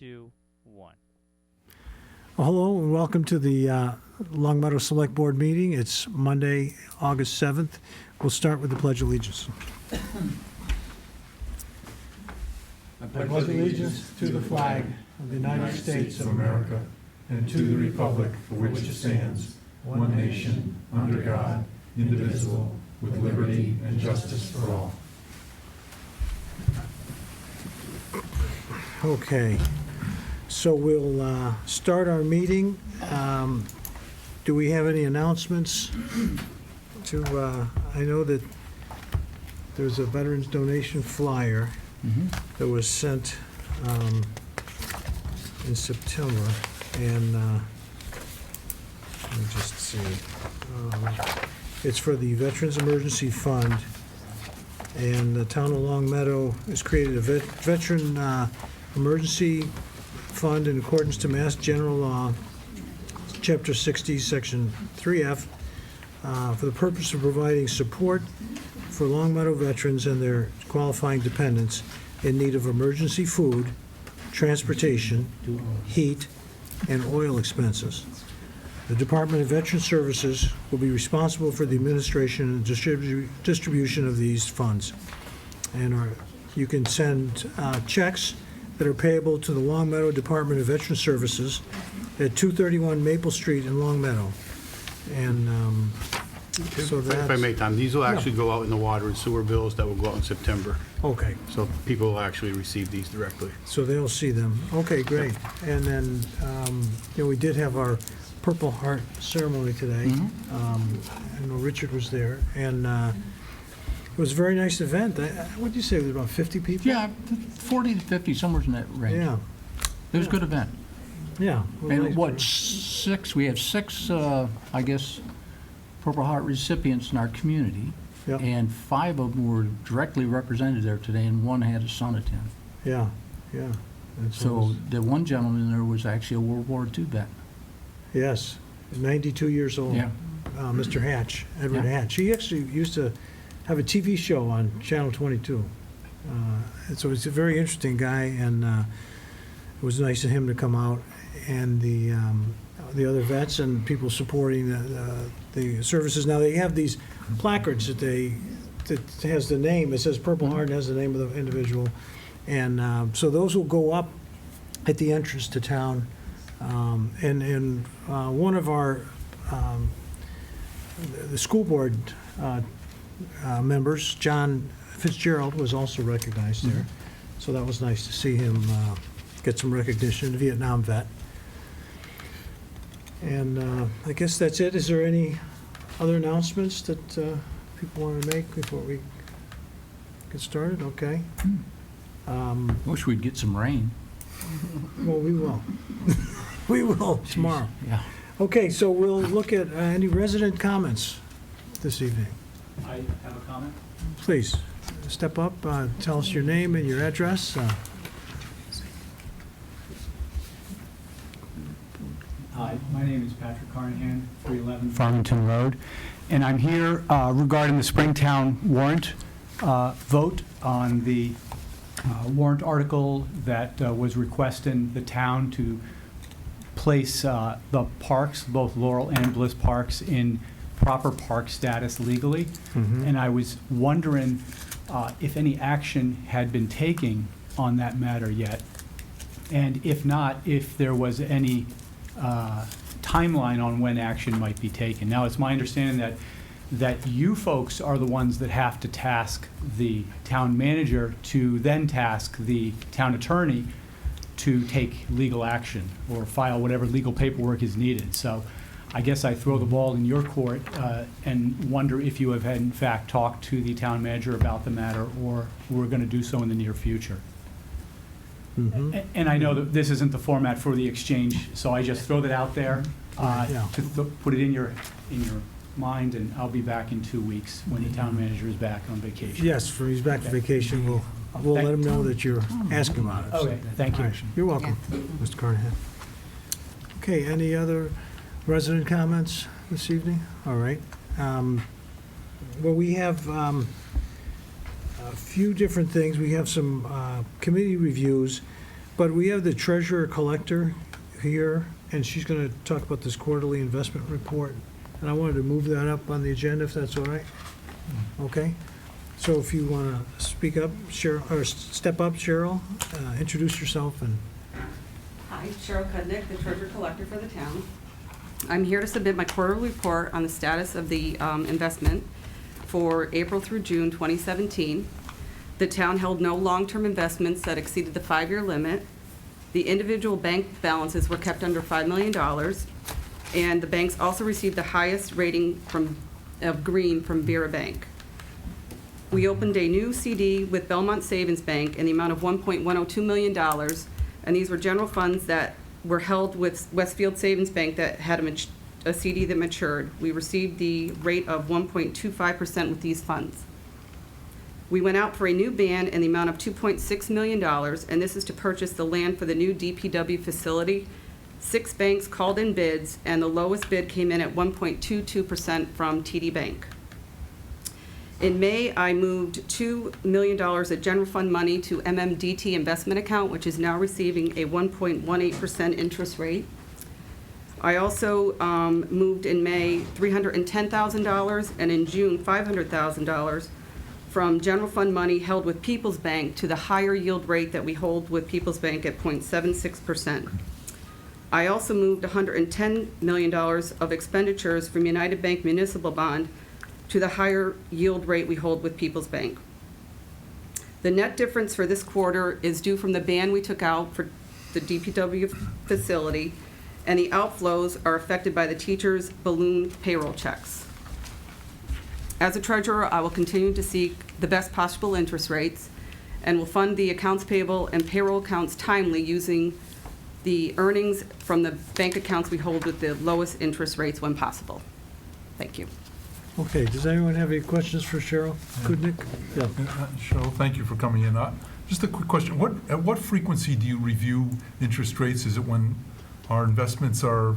2, 1. Well, hello and welcome to the Long Meadow Select Board meeting. It's Monday, August 7th. We'll start with the Pledge of Allegiance. I pledge allegiance to the flag of the United States of America and to the republic for which it stands, one nation, under God, indivisible, with liberty and justice for all. Okay. So we'll start our meeting. Do we have any announcements? I know that there's a veterans donation flyer that was sent in September, and let me just see. It's for the Veterans Emergency Fund, and the town of Long Meadow has created a veteran emergency fund in accordance to Mass General Law, Chapter 60, Section 3F, for the purpose of providing support for Long Meadow veterans and their qualifying dependents in need of emergency food, transportation, heat, and oil expenses. The Department of Veteran Services will be responsible for the administration and distribution of these funds. And you can send checks that are payable to the Long Meadow Department of Veteran Services at 231 Maple Street in Long Meadow. And so that's... If I may, Tom, these will actually go out in the water and sewer bills that will go out in September. Okay. So people will actually receive these directly. So they'll see them. Okay, great. And then, we did have our Purple Heart ceremony today. I know Richard was there. And it was a very nice event. What did you say, it was about 50 people? Yeah, 40 to 50, somewhere in that range. Yeah. It was a good event. Yeah. And we have six, I guess, Purple Heart recipients in our community. Yep. And 5 of them were directly represented there today, and 1 had a son attend. Yeah, yeah. And So the one gentleman there was actually a World War II vet. Yes, 92 years old. Yeah. Mr. Hatch, Edward Yeah. Hatch. He actually used to have a TV show on Channel 22. And so he's a very interesting guy, and it was nice of him to come out, and the other vets and people supporting the services. Now, they have these placards that has the name. It says Purple Heart and has the name of the individual. And so those will go up at the entrance to town. And one of our, the school board members, John Fitzgerald, was also recognized there. So that was nice to see him get some recognition, a Vietnam vet. And I guess that's it. Is there any other announcements that people want to make before we get started? Okay. Wish we'd get some rain. Well, we will. We will tomorrow. Yeah. Okay, so we'll look at any resident comments this evening. I have a comment. Please, step up, tell us your name and your address. Hi, my name is Patrick Carnahan, 311 Farmington Road, and I'm here regarding the Springtown warrant vote on the warrant article that was requesting the town to place the parks, both Laurel and Bliss Parks, in proper park status legally. And I was wondering if any action had been taken on that matter yet, and if not, if there was any timeline on when action might be taken. Now, it's my understanding that you folks are the ones that have to task the town manager to then task the town attorney to take legal action or file whatever legal paperwork is needed. So I guess I throw the ball in your court and wonder if you have, in fact, talked to the town manager about the matter, or we're going to do so in the near future. And I know that this isn't the format for the exchange, so I just throw that out there to put it in your mind, and I'll be back in 2 weeks when the town manager is back on vacation. Yes, for he's back from vacation, we'll let him know that you're asking about it. Okay, thank you. All right, you're welcome, Mr. Carnahan. Okay, any other resident comments this evening? All right. Well, we have a few different things. We have some committee reviews, But we have the treasurer collector here, and she's going to talk about this quarterly investment report. And I wanted to move that up on the agenda, if that's all right. Okay? So if you want to speak up, Cheryl, or step up, Cheryl, introduce yourself and... Hi, Cheryl Kudnick, the treasurer collector for the town. I'm here to submit my quarterly report on the status of the investment for April through June 2017. The town held no long-term investments that exceeded the 5-year limit. The individual bank balances were kept under $5 million, and the banks also received the highest rating of green from Vera Bank. We opened a new CD with Belmont Savings Bank in the amount of $1.102 million, and these were general funds that were held with Westfield Savings Bank that had a CD that matured. We received the rate of 1.25% with these funds. We went out for a new ban in the amount of $2.6 million, and this is to purchase the land for the new DPW facility. 6 banks called in bids, and the lowest bid came in at 1.22% from TD Bank. In May, I moved $2 million of general fund money to MMDT investment account, which is now receiving a 1.18% interest rate. I also moved in May $310,000, and in June $500,000 from general fund money held with People's Bank to the higher yield rate that we hold with People's Bank at 0.76%. I also moved $110 million of expenditures from United Bank municipal bond to the higher yield rate we hold with People's Bank. The net difference for this quarter is due from the ban we took out for the DPW facility, and the outflows are affected by the teachers' balloon payroll checks. As a treasurer, I will continue to seek the best possible interest rates and will fund the accounts payable and payroll accounts timely using the earnings from the bank accounts we hold with the lowest interest rates when possible. Thank you. Okay, does anyone have any questions for Cheryl Kudnick? Yeah. Cheryl, thank you for coming in. Just a quick question. At what frequency do you review interest rates? Is it when our investments are,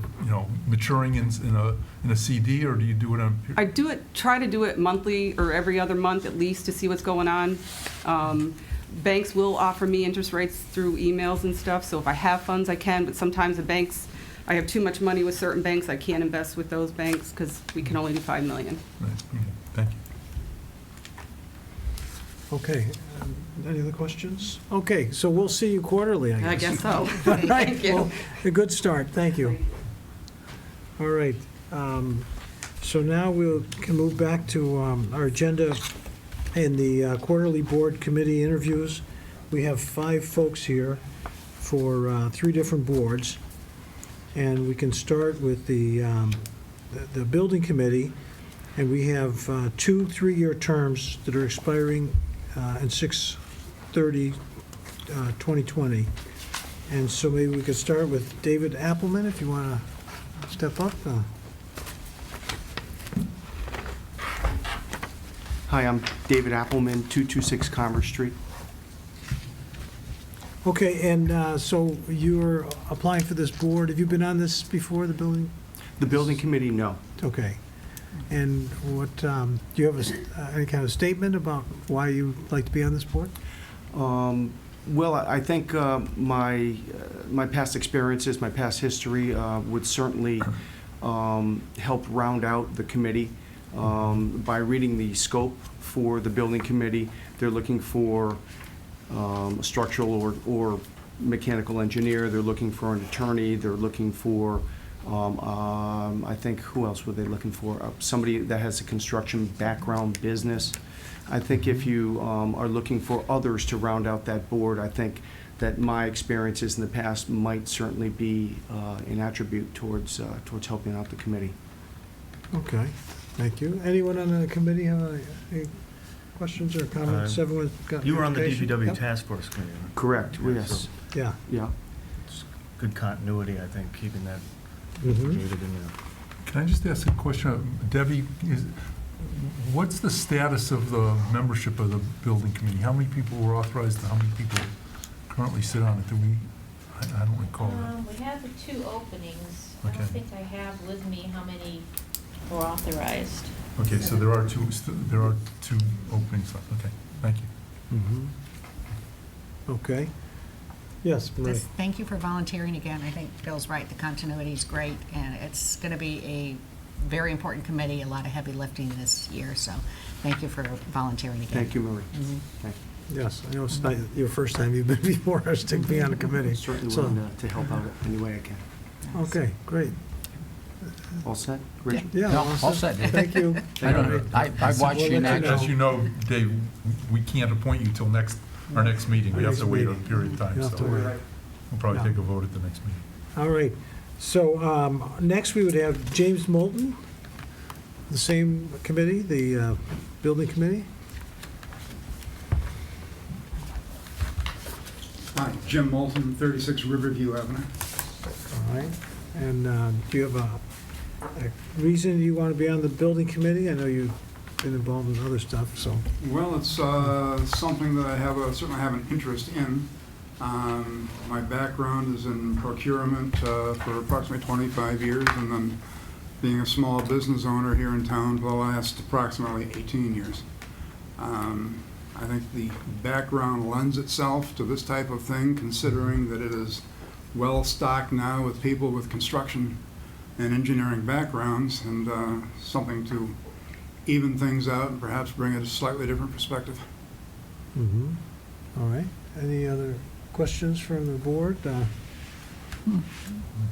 maturing in a CD, or do you do it on? I try to do it monthly or every other month at least to see what's going on. Banks will offer me interest rates through emails and stuff, so if I have funds, I can, but sometimes the banks, I have too much money with certain banks, I can't invest with those banks because we can only do $5 million. Right. Okay. Thank you. Okay, any other questions? Okay, so we'll see you quarterly, I guess. I guess so. All right, Thank you. well, a good start, thank you. All right, so now we can move back to our agenda in the quarterly board committee interviews. We have 5 folks here for 3 different boards, and we can start with the building committee, and we have 2 3-year terms that are expiring in 6/30/2020. And so maybe we could start with David Appleman, if you want to step up. Hi, I'm David Appleman, 226 Commerce Street. Okay, and so you're applying for this board. Have you been on this before, the building? The building committee, no. Okay. And what, do you have any kind of statement about why you'd like to be on this board? Well, I think my past experiences, my past history would certainly help round out the committee. By reading the scope for the building committee, they're looking for a structural or mechanical engineer. They're looking for an attorney. They're looking for, I think, who else were they looking for? Somebody that has a construction background business. I think if you are looking for others to round out that board, I think that my experiences in the past might certainly be an attribute towards helping out the committee. Okay, thank you. Anyone on the committee have any questions or comments? Everyone's got You were on the notification? DPW Yep. task force committee. Right? Correct, Yeah, yes. so Yeah. Yeah. it's good continuity, I think, keeping that Mhm. gated in there. Can I just ask a question? Debbie, what's the status of the membership of the building committee? How many people were authorized and how many people currently sit on it? I don't recall that. We have the 2 openings. I Okay. don't think I have with me how many were authorized. Okay, so there are 2 openings left. Okay, thank you. Mhm. Okay. Yes, Marie. Just thank you for volunteering again. I think Bill's right, the continuity is great, and it's going to be a very important committee, a lot of heavy lifting this year, so thank you for volunteering again. Thank you, Marie. Thank Yes, I know it's not your first time you've been before us to be on a committee. you. Certainly So- willing to help out any way I can. Okay, great. All set? Richard? Yeah. No, all set, Dave. Thank you. I don't, I watched you in We'll let you action. As you know, Dave, we can't appoint you till our next meeting. We have to wait a period of time, You have so to wait. we'll probably Yeah. take a vote at the next meeting. All right. So next we would have James Moulton, the same committee, the building committee. Hi, Jim Moulton, 36 Riverview Avenue. All right. And do you have a reason you want to be on the building committee? I know you've been involved in other stuff, so. Well, it's something that I certainly have an interest in. My background is in procurement for approximately 25 years, and then being a small business owner here in town for the last approximately 18 years. I think the background lends itself to this type of thing, considering that it is well-stocked now with people with construction and engineering backgrounds, and something to even things out and perhaps bring it a slightly different perspective. Mm-hmm. All right. Any other questions from the board?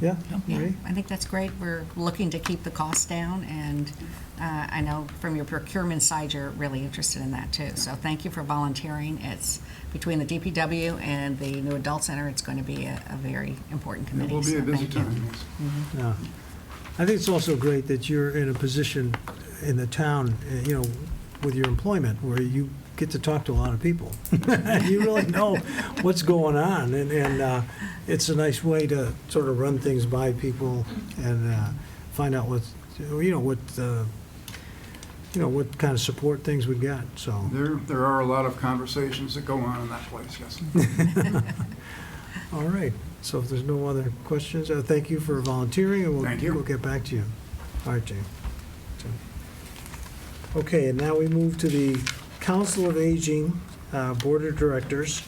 Yeah? Yeah, Marie? I think that's great. We're looking to keep the costs down, and I know from your procurement side, you're really interested in that too. So thank you for volunteering. It's between the DPW and the new adult center, it's going to be a very important It committee. will be so a busy thank you. time, yes. Yeah. I think it's also great that you're in a position in the town, with your employment, where you get to talk to a lot of people. You really know what's going on, and it's a nice way to sort of run things by people and find out what kind of support things we got, so. There are a lot of conversations that go on in that place, yes. All right, so if there's no other questions, thank you for volunteering, and Thank you. we'll get back to you. All right, Jane. Okay, and now we move to the Council of Aging Board of Directors,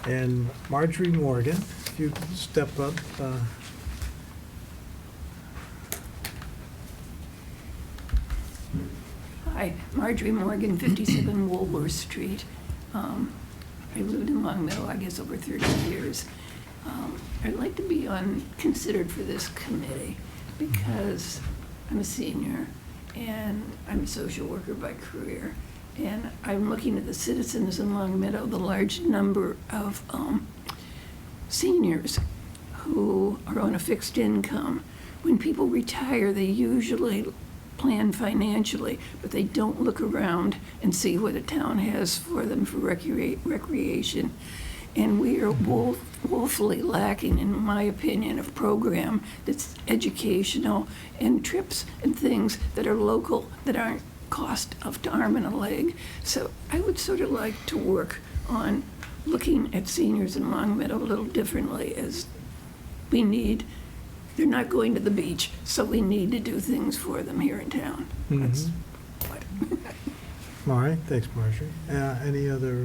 and Marjorie Morgan, if you could step up. Hi, Marjorie Morgan, 57 Woolworth Street. I lived in Long Meadow, I guess, over 30 years. I'd like to be considered for this committee because I'm a senior and I'm a social worker by career. And I'm looking at the citizens in Long Meadow, the large number of seniors who are on a fixed income. When people retire, they usually plan financially, but they don't look around and see what a town has for them for recreation. And we are woefully lacking, in my opinion, a program that's educational and trips and things that are local, that aren't cost of an arm and a leg. So I would sort of like to work on looking at seniors in Long Meadow a little differently, as we need, they're not going to the beach, so we need to do things for them here in town. That's what. All right, thanks, Marjorie. Any other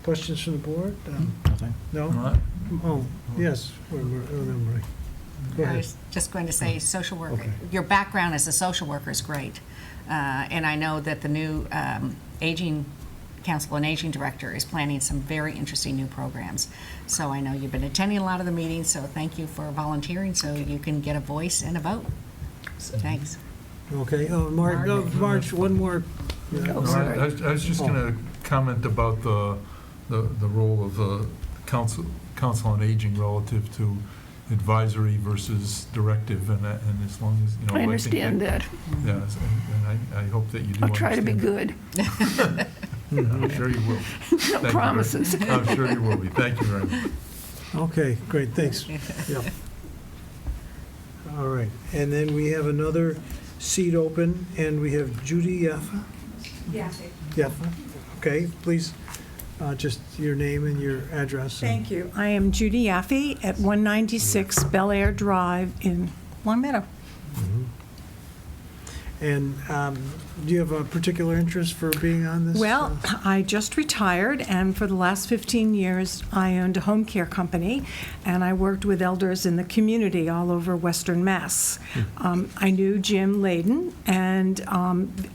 questions from the board? Nothing. No? All right. Oh, yes, Marie. Go I ahead. was just going to say, social worker, Okay. your background as a social worker is great. And I know that the new Council on Aging Director is planning some very interesting new programs. So I know you've been attending a lot of the meetings, so thank you for volunteering so you can get a voice and a vote. So thanks. Okay, Marge, one more. No, I was just going to comment about the role of the Council on Aging relative to advisory versus directive, and as long as, I understand that. Yes, and I hope that you do I'll try to be understand good. I'm sure you will. No Thank you very- promises. I'm sure you will be. Thank you very much. Okay, great, thanks. Yep. All right, and then we have another seat open, and we have Judy Yaffe. Yaffe, okay, please, just your name and your address. Thank you. I am Judy Yaffe at 196 Bel Air Drive in Long Meadow. Mhm. And do you have a particular interest for being on this? Well, I just retired, and for the last 15 years, I owned a home care company, and I worked with elders in the community all over Western Mass. I knew Jim Layden, and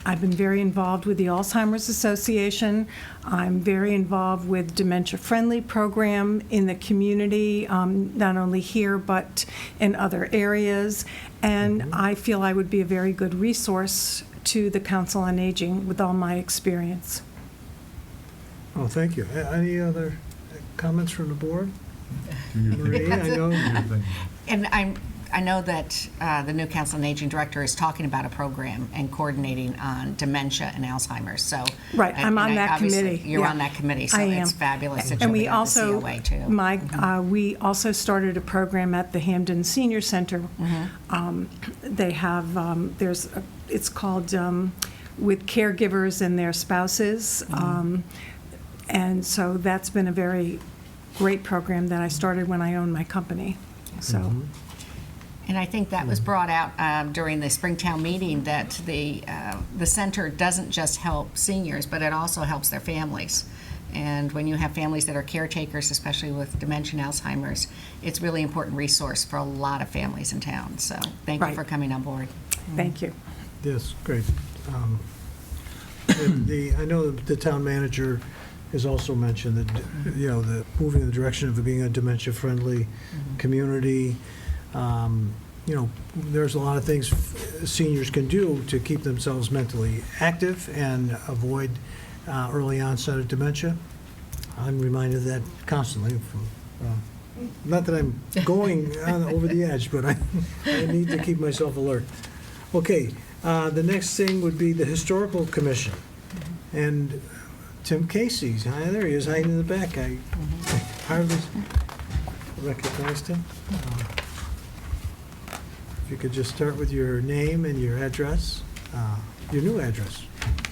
I've been very involved with the Alzheimer's Association. I'm very involved with Dementia Friendly program in the community, not only here, but in other areas. And I feel I would be a very good resource to the Council on Aging with all my experience. Oh, thank you. Any other comments from the board? Marie, I know. And I know that the new Council on Aging Director is talking about a program and coordinating on dementia and Alzheimer's, so. Right, I'm on that obviously, committee. You're Yeah. on that committee, so I it's am. fabulous that And you'll we be on the also, COA too. we also started a program at the Hampden Senior Center. They have, it's called With Caregivers and Their Spouses. And so that's been a very great program that I started when I owned my company, so. And I think that was brought out during the Springtown meeting, that the center doesn't just help seniors, but it also helps their families. And when you have families that are caretakers, especially with dementia and Alzheimer's, it's a really important resource for a lot of families in town. So thank you Right. for coming on board. Thank you. Yes, great. I know the town manager has also mentioned that, the moving in the direction of it being a dementia-friendly community. There's a lot of things seniors can do to keep themselves mentally active and avoid early onset of dementia. I'm reminded of that constantly. Not that I'm going over the edge, but I need to keep myself alert. Okay, the next thing would be the Historical Commission. And Tim Casey's, there he is, hiding in the back. I hardly recognized him. If you could just start with your name and your address, your new address.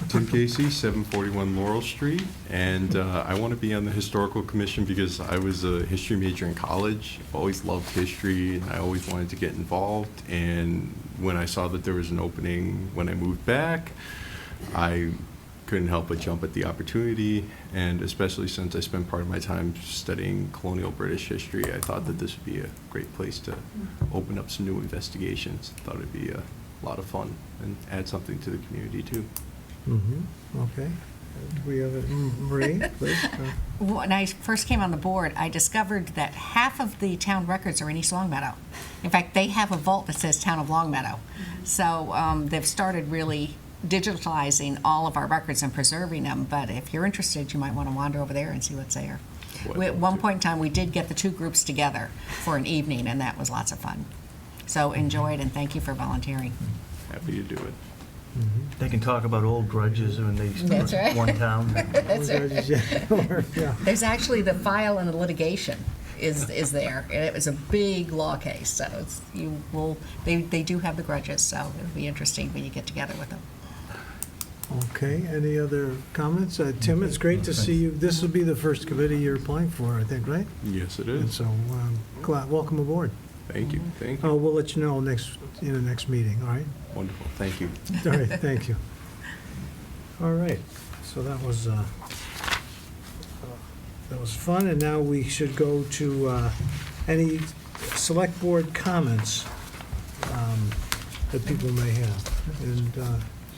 Tim Casey, 741 Laurel Street, and I want to be on the Historical Commission because I was a history major in college. Always loved history, and I always wanted to get involved. And when I saw that there was an opening when I moved back, I couldn't help but jump at the opportunity, and especially since I spent part of my time studying colonial British history, I thought that this would be a great place to open up some new investigations. I thought it'd be a lot of fun and add something to the community too. Okay. We have Marie, please. When I first came on the board, I discovered that half of the town records are in East Longmeadow. In fact, they have a vault that says Town of Longmeadow. So they've started really digitalizing all of our records and preserving them, but if you're interested, you might want to wander over there and see what's there. At one point in time, we did get the two groups together for an evening, and that was lots of fun. So enjoy it, and thank you for volunteering. Happy to do it. They can talk about old grudges when they That's right. one town. That's right. Yeah. There's actually the file and the litigation is there, and it was a big law case, so they do have the grudges, so it'll be interesting when you get together with them. Okay, any other comments? Tim, it's great to see you. This will be the first committee you're applying for, I think, right? Yes, it And is. so, welcome aboard. Thank you. Thank you. We'll let you know in the next meeting, all right? Wonderful. Thank you. All right, thank you. All right, so that was fun, and now we should go to any select board comments that people may have. And,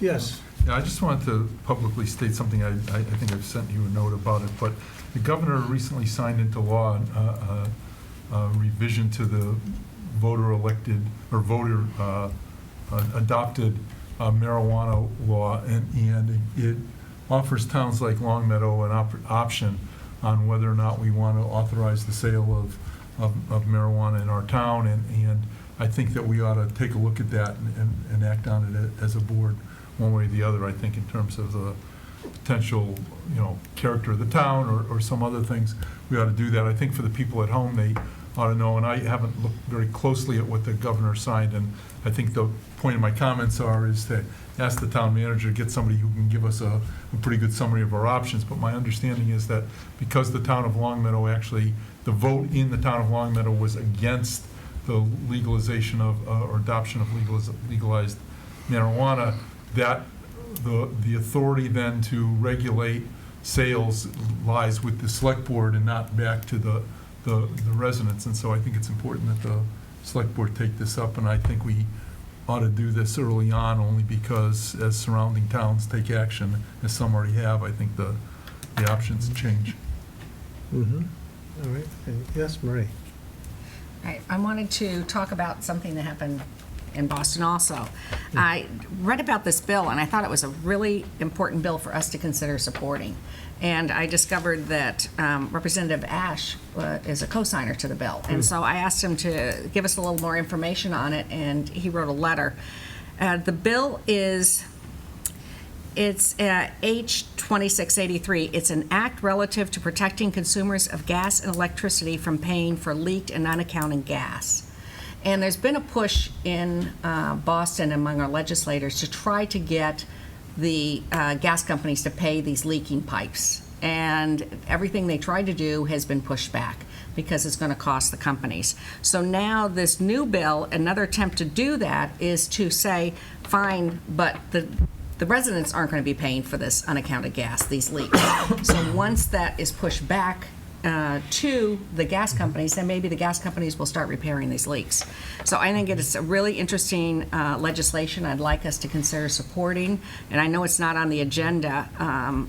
yes. Yeah, I just wanted to publicly state something. I think I've sent you a note about it, but the governor recently signed into law a revision to the voter-elected or voter-adopted marijuana law, and it offers towns like Longmeadow an option on whether or not we want to authorize the sale of marijuana in our town, and I think that we ought to take a look at that and act on it as a board, one way or the other, I think, in terms of the potential, character of the town or some other things. We ought to do that. I think for the people at home, they ought to know, and I haven't looked very closely at what the governor signed, and I think the point of my comments is to ask the town manager to get somebody who can give us a pretty good summary of our options. But my understanding is that because the town of Longmeadow the vote in the town of Longmeadow was against the legalization of, or adoption of legalized marijuana, that the authority then to regulate sales lies with the select board and not back to the residents. And so I think it's important that the select board take this up, and I think we ought to do this early on, only because as surrounding towns take action, as some already have, I think the options change. Mm-hmm. All right. And yes, Marie? I wanted to talk about something that happened in Boston also. I read about this bill, and I thought it was a really important bill for us to consider supporting. And I discovered that Representative Ash is a co-signer to the bill. And so I asked him to give us a little more information on it, and he wrote a letter. The bill it's H 2683. It's an act relative to protecting consumers of gas and electricity from paying for leaked and unaccounted gas. And there's been a push in Boston among our legislators to try to get the gas companies to pay these leaking pipes. And everything they tried to do has been pushed back because it's going to cost the companies. So now this new bill, another attempt to do that is to say, fine, but the residents aren't going to be paying for this unaccounted gas, these leaks. So once that is pushed back to the gas companies, then maybe the gas companies will start repairing these leaks. So I think it's a really interesting legislation I'd like us to consider supporting. And I know it's not on the agenda,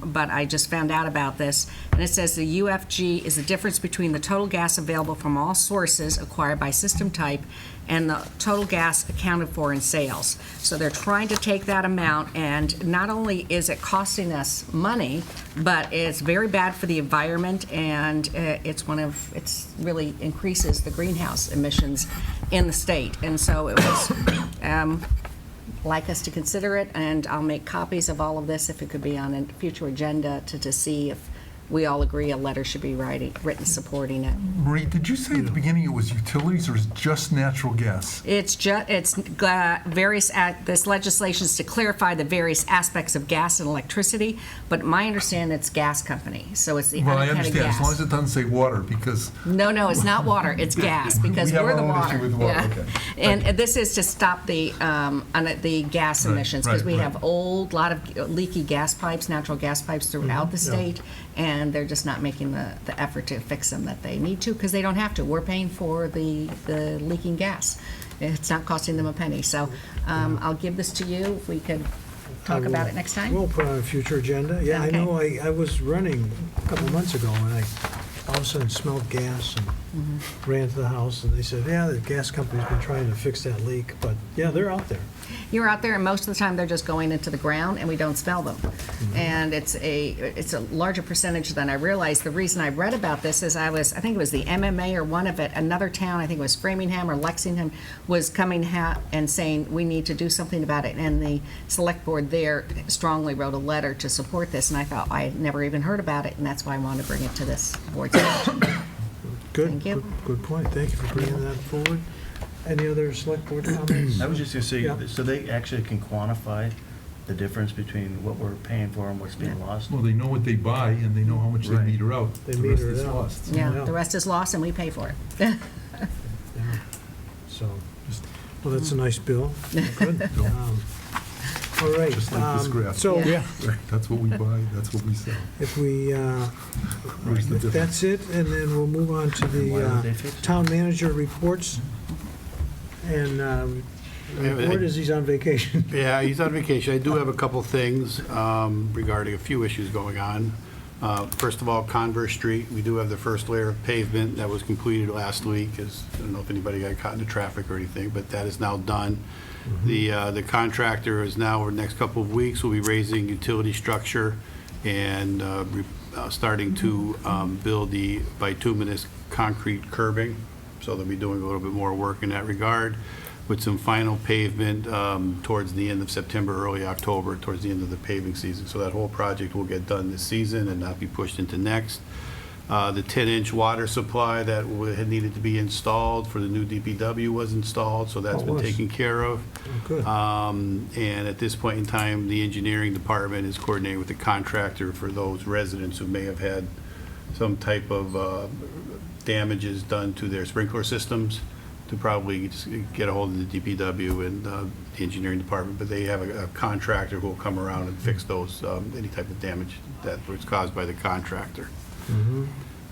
but I just found out about this. And it says the UFG is the difference between the total gas available from all sources acquired by system type and the total gas accounted for in sales. So they're trying to take that amount, and not only is it costing us money, but it's very bad for the environment, and it's really increases the greenhouse emissions in the state. And so it was like us to consider it, and I'll make copies of all of this if it could be on a future agenda to see if we all agree a letter should be written supporting it. Marie, did you say at the beginning it was utilities, or is it just natural gas? It's various, this legislation is to clarify the various aspects of gas and electricity, but my understanding it's gas company, so it's the Well, I unaccounted understand, gas. as long as it doesn't say water, because... No, it's not water, it's gas, because We have we're the our own water. issue with the water, Yeah. okay. And this is to stop the gas Right, emissions, because we right. have lot of leaky gas pipes, natural gas pipes throughout the state, and they're just not making the effort to fix them that they need to, because they don't have to. We're paying for the leaking gas. It's not costing them a penny. So I'll give this to you if we could talk about it next time. We'll put on a future agenda. Yeah, I Okay. know, I was running a couple months ago, and I all of a sudden smelled gas and ran to the house, and they said, yeah, the gas company's been trying to fix that leak, but yeah, they're out there. You're out there, and most of the time they're just going into the ground, and we don't smell them. And it's a larger percentage than I realized. The reason I read about this is I think it was the MMA or one of it, another town, I think it was Framingham or Lexington, was coming and saying we need to do something about it. And the select board there strongly wrote a letter to support this, and I thought I had never even heard about it, and that's why I wanted to bring it to this board's attention. Good. Thank you. Good point. Thank you for bringing that forward. Any other select board comments? I was just going to say, Yeah. so they actually can quantify the difference between what we're paying for and what's being lost? Well, they know what they buy, and they know how much they Right. meter out. They The rest meter it is out. lost. Yeah, Yeah. the rest is lost, and we pay for it. Yeah. So, well, that's a nice bill. Good. All right. Just like this graph. So, Yeah. Right, that's what we buy, that's what we sell. if we, Where's the if difference? that's it, and then we'll move on to Why would the they fix it? town manager reports. And report is he's on vacation. Yeah, he's on vacation. I do have a couple things regarding a few issues going on. First of all, Converse Street, we do have the first layer of pavement that was completed last week. I don't know if anybody got caught in the traffic or anything, but that is now done. The contractor is now, over the next couple of weeks, will be raising utility structure and starting to build the bituminous concrete curbing. So they'll be doing a little bit more work in that regard, with some final pavement towards the end of September, early October, towards the end of the paving season. So that whole project will get done this season and not be pushed into next. The 10-inch water supply that had needed to be installed for the new DPW was installed, so that's been taken care of. Good. And at this point in time, the engineering department is coordinating with the contractor for those residents who may have had some type of damages done to their sprinkler systems. to probably just get a hold of the DPW and the engineering department, but they have a contractor who will come around and fix those, any type of damage that was caused by the contractor.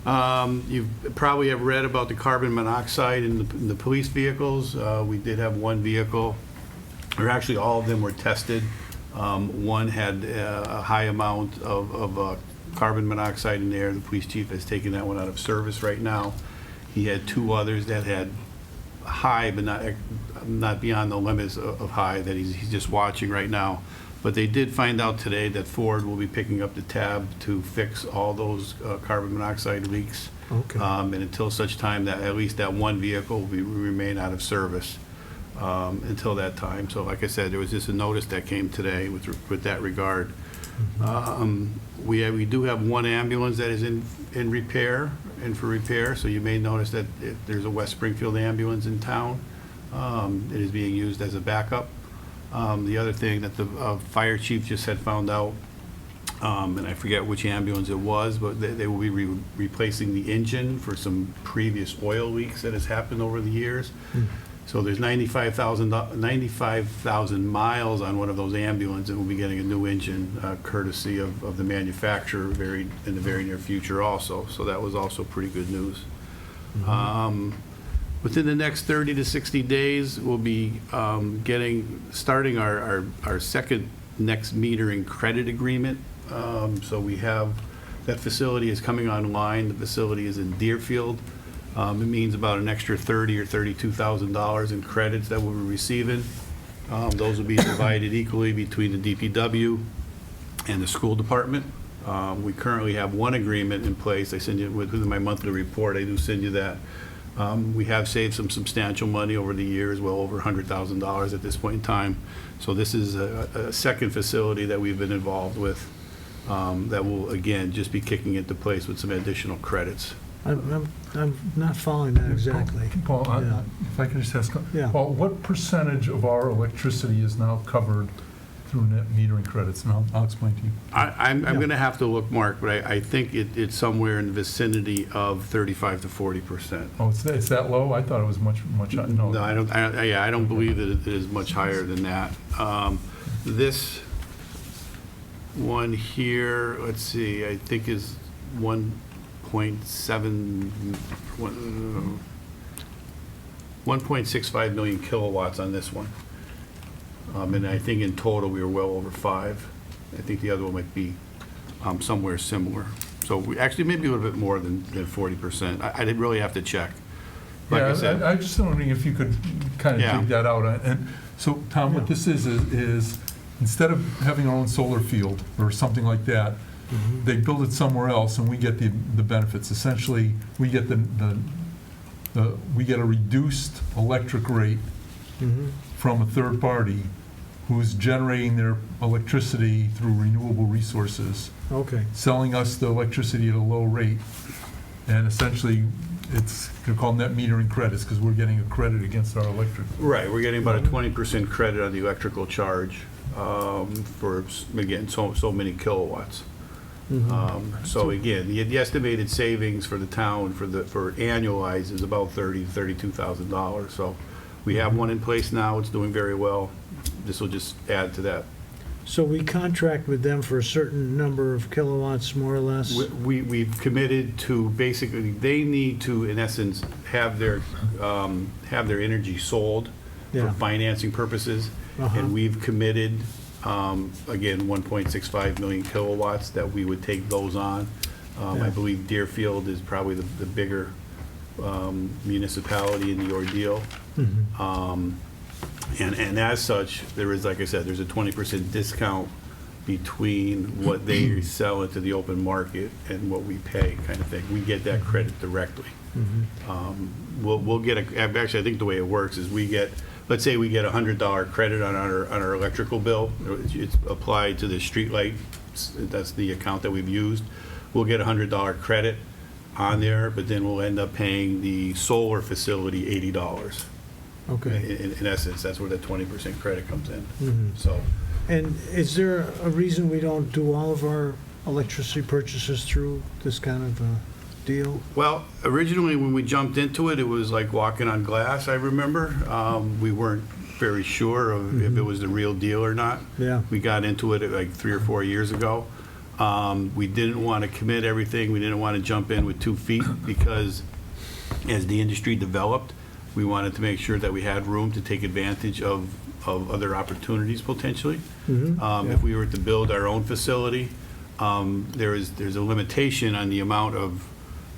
You probably have read about the carbon monoxide in the police vehicles. We did have one vehicle, or actually all of them were tested. One had a high amount of carbon monoxide in there. The police chief has taken that one out of service right now. He had two others that had high, but not beyond the limits of high that he's just watching right now. But they did find out today that Ford will be picking up the tab to fix all those carbon monoxide leaks. Okay. And until such time that at least that one vehicle will remain out of service until that time. So like I said, there was just a notice that came today with that regard. We do have one ambulance that is in repair and for repair. So you may notice that if there's a West Springfield ambulance in town. It is being used as a backup. The other thing that the fire chief just had found out, and I forget which ambulance it was, but they will be replacing the engine for some previous oil leaks that has happened over the years. So there's 95,000 miles on one of those ambulances, and we'll be getting a new engine courtesy of the manufacturer in the very near future also. So that was also pretty good news. Within the next 30 to 60 days, we'll be starting our second next metering credit agreement. So we have, that facility is coming online. The facility is in Deerfield. It means about an extra $30,000 or $32,000 in credits that we'll be receiving. Those will be divided equally between the DPW and the school department. We currently have one agreement in place. I send you within my monthly report. I do send you that. We have saved some substantial money over the years, well over $100,000 at this point in time. So this is a second facility that we've been involved with that will, again, just be kicking into place with some additional credits. I'm not following that exactly. Paul, Yeah. if I could just ask, Yeah. Paul, what percentage of our electricity is now covered through net metering credits? And I'll explain to you. I'm going to have to look, Mark, but I think it's somewhere in the vicinity of 35 to 40%. Oh, it's that low? I thought it was much higher. No. No, I don't believe that it is much higher than that. This one here, let's see, I think is 1.65 million kilowatts on this one. And I think in total we were well over 5. I think the other one might be somewhere similar. So we actually maybe a little bit more than 40%. I didn't really have to check. Like Yeah, I said, I just wondering if you could kind of Yeah. dig that out. And so, Tom, what this is instead of having our own solar field or something like that, they build it somewhere else and we get the benefits. Essentially, we get we get a reduced electric rate from a third party who's generating their electricity through renewable resources, Okay. selling us the electricity at a low rate. And essentially, they're called net metering credits because we're getting a credit against our electric. right, we're getting about a 20% credit on the electrical charge for, again, so many kilowatts. So again, the estimated savings for the town for annualized is about $30,000 to $32,000. So we have one in place now. It's doing very well. This will just add to that. So we contract with them for a certain number of kilowatts, more or less? We've committed to basically, they need to, in essence, have their energy sold for Yeah. financing purposes. And we've committed, again, 1.65 million kilowatts that we would take those on. I believe Deerfield is probably the bigger municipality in the ordeal. And as such, there is, like I said, there's a 20% discount between what they sell into the open market and what we pay, kind of thing. We get that credit directly. We'll get actually, I think the way it works is let's say we get a $100 credit on our electrical bill. It's applied to the street light. That's the account that we've used. We'll get a $100 credit on there, but then we'll end up paying the solar facility $80. Okay. In essence, that's where the 20% credit comes in. So, And is there a reason we don't do all of our electricity purchases through this kind of deal? Well, originally, when we jumped into it, it was like walking on glass, I remember. We weren't very sure of if it was the real deal or not. Yeah. We got into it like 3 or 4 years ago. We didn't want to commit everything. We didn't want to jump in with 2 feet because as the industry developed, we wanted to make sure that we had room to take advantage of other opportunities potentially. If we were to build our own facility, there's a limitation on the amount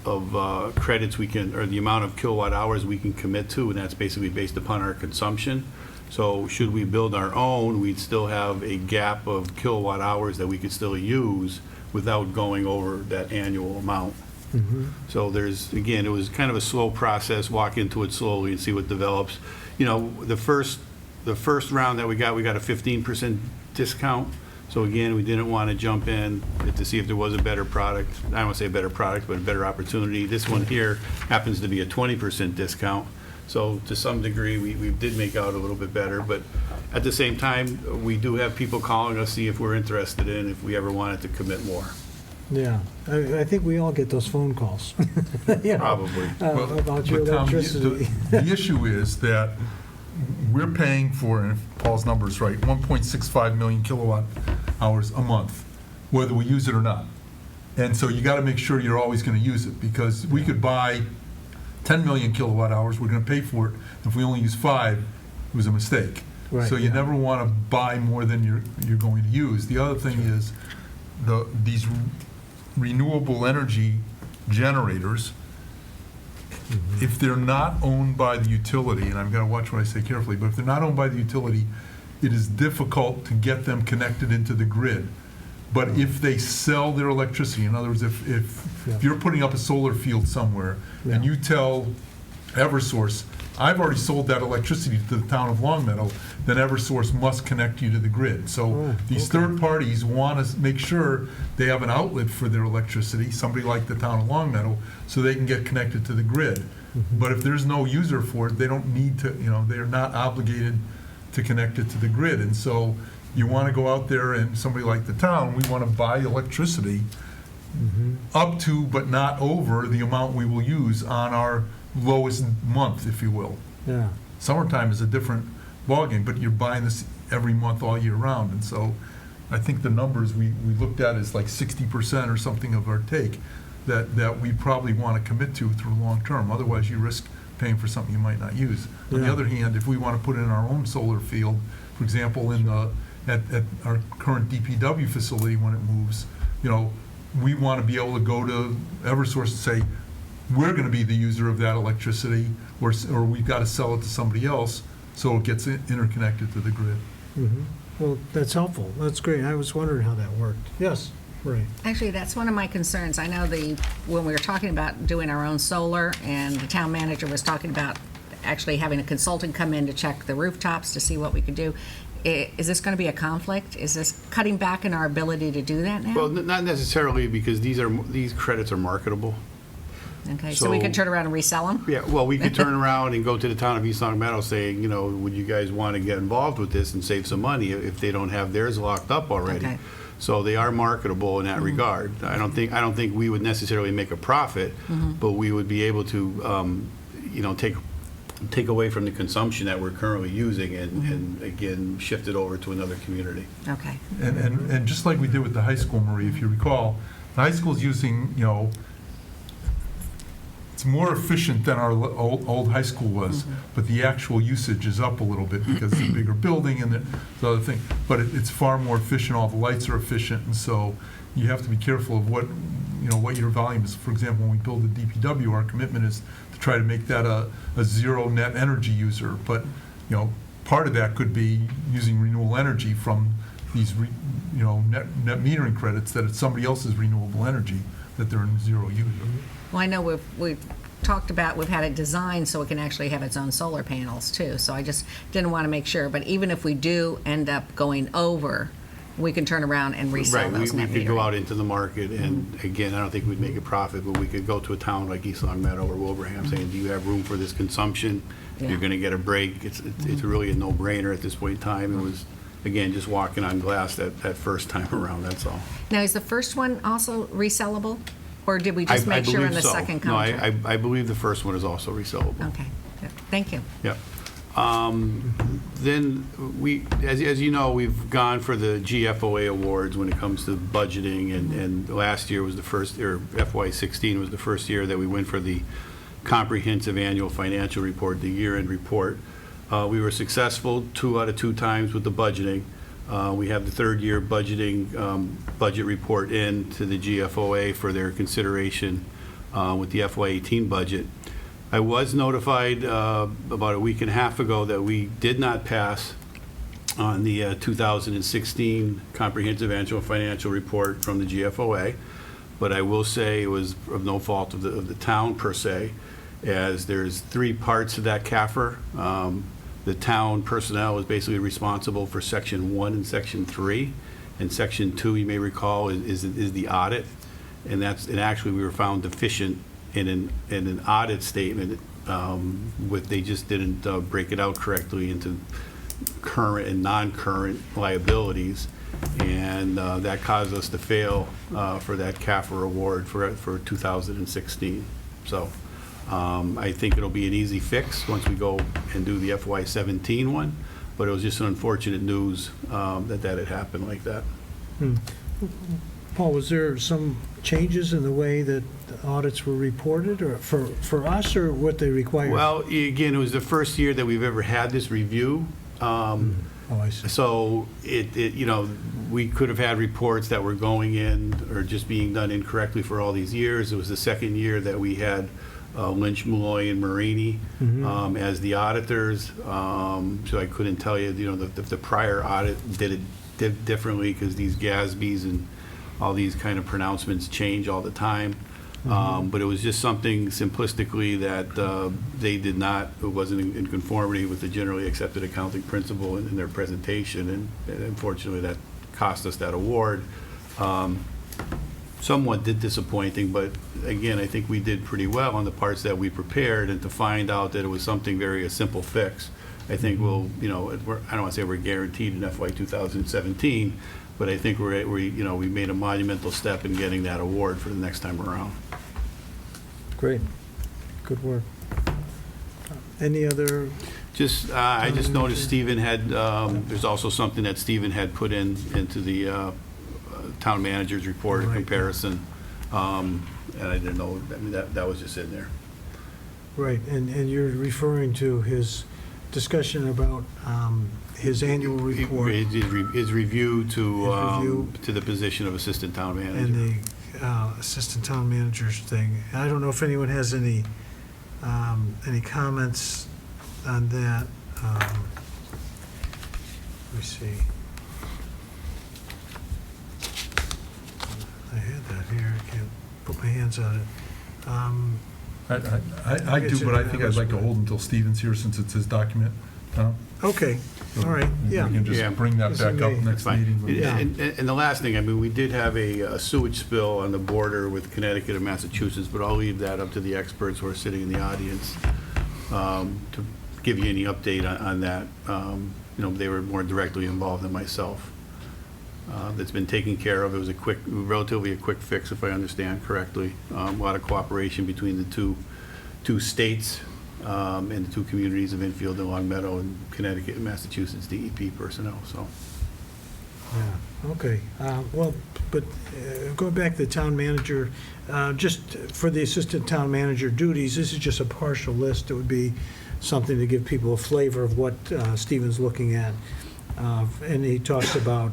of credits we can, or the amount of kilowatt hours we can commit to, and that's basically based upon our consumption. So should we build our own, we'd still have a gap of kilowatt hours that we could still use without going over that annual amount. So there's, again, it was kind of a slow process, walk into it slowly and see what develops. You know, the first round that we got a 15% discount. So again, we didn't want to jump in to see if there was a better product. I don't want to say a better product, but a better opportunity. This one here happens to be a 20% discount. So to some degree, we did make out a little bit better. But at the same time, we do have people calling us, see if we're interested in, if we ever wanted to commit more. Yeah, I think we all get those phone calls. You know, Probably. about your But Tom, electricity. the issue is that we're paying for, and if Paul's number is right, 1.65 million kilowatt hours a month, whether we use it or not. And so you got to make sure you're always going to use it, because we could buy 10 million kilowatt hours, we're going to pay for it. If we only use 5, it was a mistake. Right, So you yeah. never want to buy more than you're going to use. The other thing is these renewable energy generators, if they're not owned by the utility, and I've got to watch what I say carefully, but if they're not owned by the utility, it is difficult to get them connected into the grid. But if they sell their electricity, in other words, if you're putting up a solar field somewhere and you tell Eversource, I've already sold that electricity to the town of Longmeadow, then Eversource must connect you to the grid. So these third parties want to make sure they have an outlet for their electricity, somebody like the town of Longmeadow, so they can get connected to the grid. But if there's no user for it, they don't need to, they're not obligated to connect it to the grid. And so you want to go out there and somebody like the town, we want to buy electricity up to but not over the amount we will use on our lowest month, if you will. Yeah. Summertime is a different ballgame, but you're buying this every month all year round. And so I think the numbers we looked at is like 60% or something of our take that we probably want to commit to through long term. Otherwise, you risk paying for something you might not use. On the other hand, if we want to put in our own solar field, for example, at our current DPW facility when it moves, we want to be able to go to Eversource and say, we're going to be the user of that electricity, or we've got to sell it to somebody else so it gets interconnected to the grid. Well, that's helpful. That's great. I was wondering how that worked. Yes, Ray. Actually, that's one of my concerns. I know when we were talking about doing our own solar, and the town manager was talking about actually having a consultant come in to check the rooftops to see what we could do. Is this going to be a conflict? Is this cutting back in our ability to do that now? Well, not necessarily, because these credits are marketable. Okay, so we could turn around and resell them? Yeah, well, we could turn around and go to the town of East Long Meadow saying, would you guys want to get involved with this and save some money if they don't have theirs locked up already? Okay. So they are marketable in that regard. I don't think we would necessarily make a profit, but we would be able to, take away from the consumption that we're currently using and again, shift it over to another community. Okay. And just like we did with the high school, Marie, if you recall, the high school's using, it's more efficient than our old high school was, but the actual usage is up a little bit because it's a bigger building and the other thing. But it's far more efficient. All the lights are efficient, and so you have to be careful of what your volume is. For example, when we build the DPW, our commitment is to try to make that a zero net energy user. But part of that could be using renewable energy from these net metering credits that it's somebody else's renewable energy that they're in zero user. Well, I know we've talked about, we've had it designed so it can actually have its own solar panels too. So I just didn't want to make sure. But even if we do end up going over, we can turn around and resell those net Right, we could go metering. out into the market, and again, I don't think we'd make a profit, but we could go to a town like East Long Meadow or Wilbraham saying, do you have room for this consumption? Yeah. You're going to get a break. It's really a no-brainer at this point in time. It was, again, just walking on glass that first time around, that's all. Now, is the first one also resellable? Or did we just make sure in the second contract? No, I believe the first one is also resellable. Okay, good. Thank you. Yep. Then as you know, we've gone for the GFOA awards when it comes to budgeting, and last year was the first, or FY16 was the first year that we went for the comprehensive annual financial report, the year-end report. We were successful 2 out of 2 times with the budgeting. We have the third year budgeting budget report in to the GFOA for their consideration with the FY18 budget. I was notified about a week and a half ago that we did not pass on the 2016 comprehensive annual financial report from the GFOA, but I will say it was of no fault of the town per se, as there's 3 parts to that CAFR. The town personnel is basically responsible for Section 1 and Section 3, and Section 2, you may recall, is the audit, and actually we were found deficient in an audit statement. They just didn't break it out correctly into current and non-current liabilities, and that caused us to fail for that CAFR award for 2016. So. I think it'll be an easy fix once we go and do the FY17 one, but it was just an unfortunate news that had happened like that. Paul, was there some changes in the way that the audits were reported, or for us, or what they required? Well, again, it was the first year that we've ever had this review. Oh, I see. So we could have had reports that were going in or just being done incorrectly for all these years. It was the second year that we had Lynch, Malloy, and Marini as the auditors. So I couldn't tell you, the prior audit did it differently, because these GASBs and all these kind of pronouncements change all the time. But it was just something simplistically that they did not, it wasn't in conformity with the generally accepted accounting principle in their presentation, and unfortunately that cost us that award. Somewhat disappointing, but again, I think we did pretty well on the parts that we prepared, and to find out that it was something a simple fix, I think we'll, I don't want to say we're guaranteed in FY 2017, but I think we made a monumental step in getting that award for the next time around. Great, good work. Any other? I just noticed Stephen had, there's also something that Stephen had put into the town manager's report in comparison, and I didn't know, that was just in there. Right, and you're referring to his discussion about his annual report. His review to the position of assistant town manager. And the assistant town manager's thing. I don't know if anyone has any comments on that. Let me see. I had that here. I can't put my hands on it. I do, but I think I'd like to hold until Stephen's here, since it's his document, Tom. Okay, all right, yeah. We can just bring that back up next meeting. Yeah. And the last thing, we did have a sewage spill on the border with Connecticut and Massachusetts, but I'll leave that up to the experts who are sitting in the audience to give you any update on that. They were more directly involved than myself. That's been taken care of. It was relatively a quick fix, if I understand correctly. A lot of cooperation between the two states and the 2 communities of Enfield and Long Meadow, and Connecticut and Massachusetts DEP personnel. So. Yeah, okay. Well, but going back to the town manager, just for the assistant town manager duties, this is just a partial list. It would be something to give people a flavor of what Stephen's looking at. And he talks about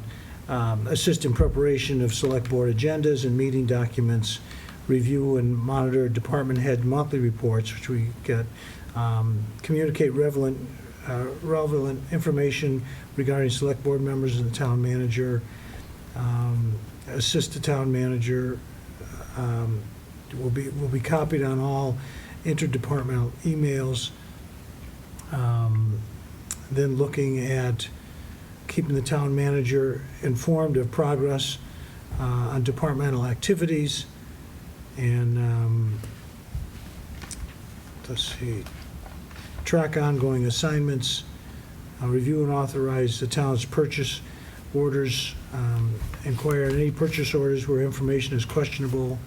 assist in preparation of select board agendas and meeting documents, review and monitor department head monthly reports, which we get, communicate relevant information regarding select board members and the town manager, assist the town manager, will be copied on all interdepartmental emails, then looking at keeping the town manager informed of progress on departmental activities, and let's see, track ongoing assignments, review and authorize the town's purchase orders, inquire on any purchase orders where information is questionable,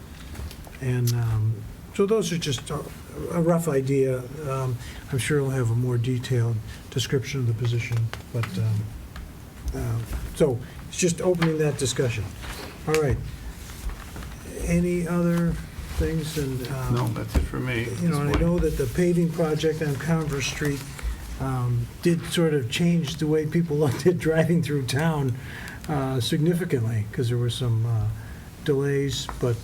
And so those are just a rough idea. I'm sure we'll have a more detailed description of the position, but, so it's just opening that discussion. All right. Any other things? And No, that's it for me. you know, and I know that the paving project on Converse Street did sort of change the way people looked at driving through town significantly, because there were some delays, but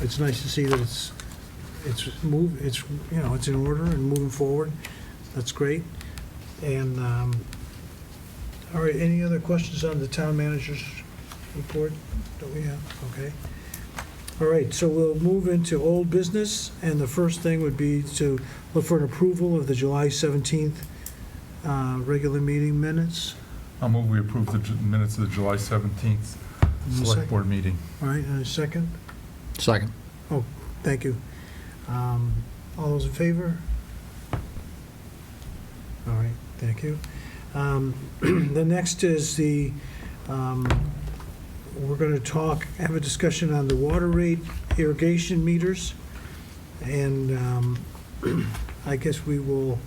it's nice to see that it's in order and moving forward. That's great. And, all right, any other questions on the town manager's report that we have? Okay. All right, so we'll move into old business, and the first thing would be to look for an approval of the July 17th regular meeting minutes. I'll move we approve the minutes of the July 17th Select Board meeting. All right, and a second? Second. Oh, thank you. All those in favor? All right, thank you. The next is we're going to have a discussion on the water rate irrigation meters. And I guess we will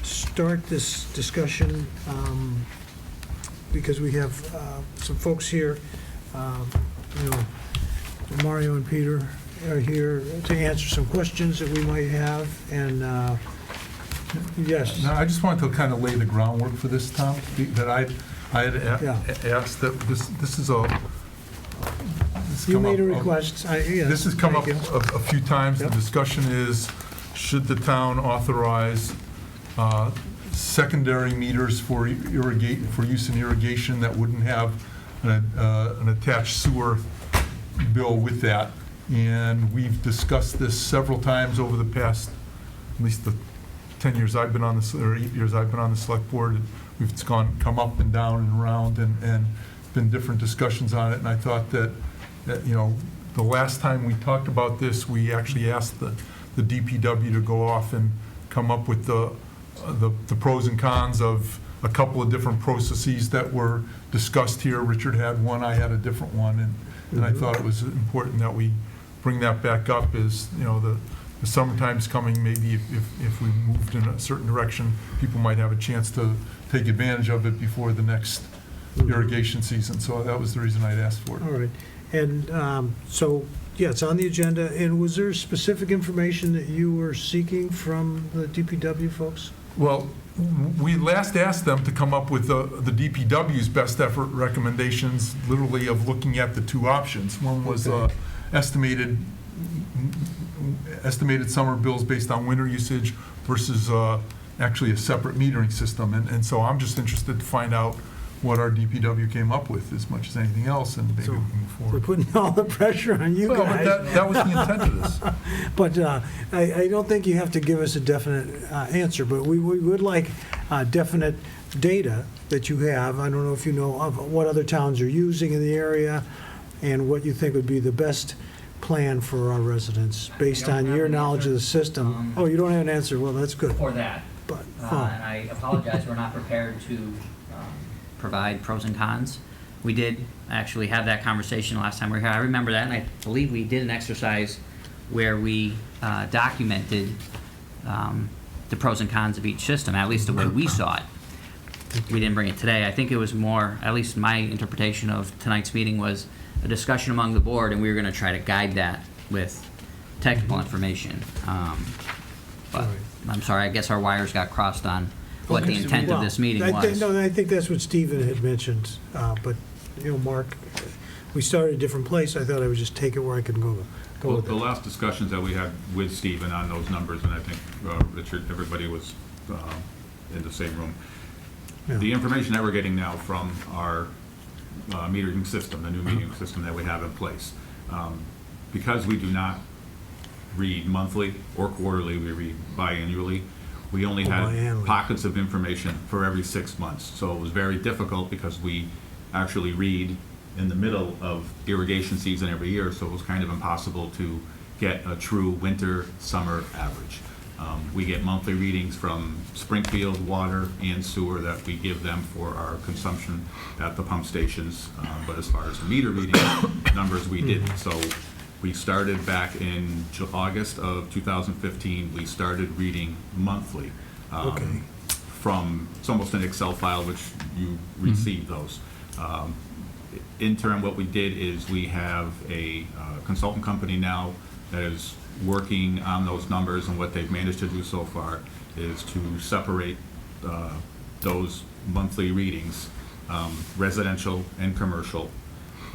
start this discussion because we have some folks here, Mario and Peter are here to answer some questions that we might have, and yes. Now, I just wanted to kind of lay the groundwork for this, Tom, that I had asked that this is a... You made a request. This has come up a few times. The discussion is, should the town authorize secondary meters for use in irrigation that wouldn't have an attached sewer bill with that? And we've discussed this several times over the past, at least the 10 years I've been on the, or 8 years I've been on the select board. We've come up and down and around, and been different discussions on it. And I thought that the last time we talked about this, we actually asked the DPW to go off and come up with the pros and cons of a couple of different processes that were discussed here. Richard had one, I had a different one, and I thought it was important that we bring that back up. As the summertime's coming, maybe if we moved in a certain direction, people might have a chance to take advantage of it before the next irrigation season. So that was the reason I'd asked for it. All right. And so, yeah, it's on the agenda. And was there specific information that you were seeking from the DPW folks? Well, we last asked them to come up with the DPW's best effort recommendations, literally of looking at the two options. One was estimated summer bills based on winter usage versus actually a separate metering system. And so I'm just interested to find out what our DPW came up with as much as anything else, and maybe we can move forward. We're putting all the pressure on you guys. But that was the intent of this. But I don't think you have to give us a definite answer, but we would like definite data that you have. I don't know if you know of what other towns are using in the area and what you think would be the best plan for our residents based on your knowledge of the system. Oh, you don't have an answer? Well, that's good. For that. But, And I apologize, we're not prepared to provide pros and cons. We did actually have that conversation last time we were here. I remember that, and I believe we did an exercise where we documented the pros and cons of each system, at least the way we saw it. We didn't bring it today. I think it was more, at least my interpretation of tonight's meeting was a discussion among the board, and we were going to try to guide that with technical information. But I'm sorry, I guess our wires got crossed on what the intent of this meeting was. No, I think that's what Stephen had mentioned, but, Mark, we started a different place. I thought I would just take it where I could go Well, with the it. last discussions that we had with Stephen on those numbers, and I think Richard, everybody was in the same room. Yeah. The information that we're getting now from our metering system, the new metering system that we have in place, because we do not read monthly or quarterly, we read biannually. We only had biannually. pockets of information for every 6 months. So it was very difficult because we actually read in the middle of irrigation season every year, so it was kind of impossible to get a true winter-summer average. We get monthly readings from Springfield Water and Sewer that we give them for our consumption at the pump stations, but as far as the meter reading numbers, we didn't. So We started back in August of 2015, we started reading monthly. Okay. From, it's almost an Excel file, which you receive those. In turn, what we did is we have a consultant company now that is working on those numbers, and what they've managed to do so far is to separate those monthly readings, residential and commercial,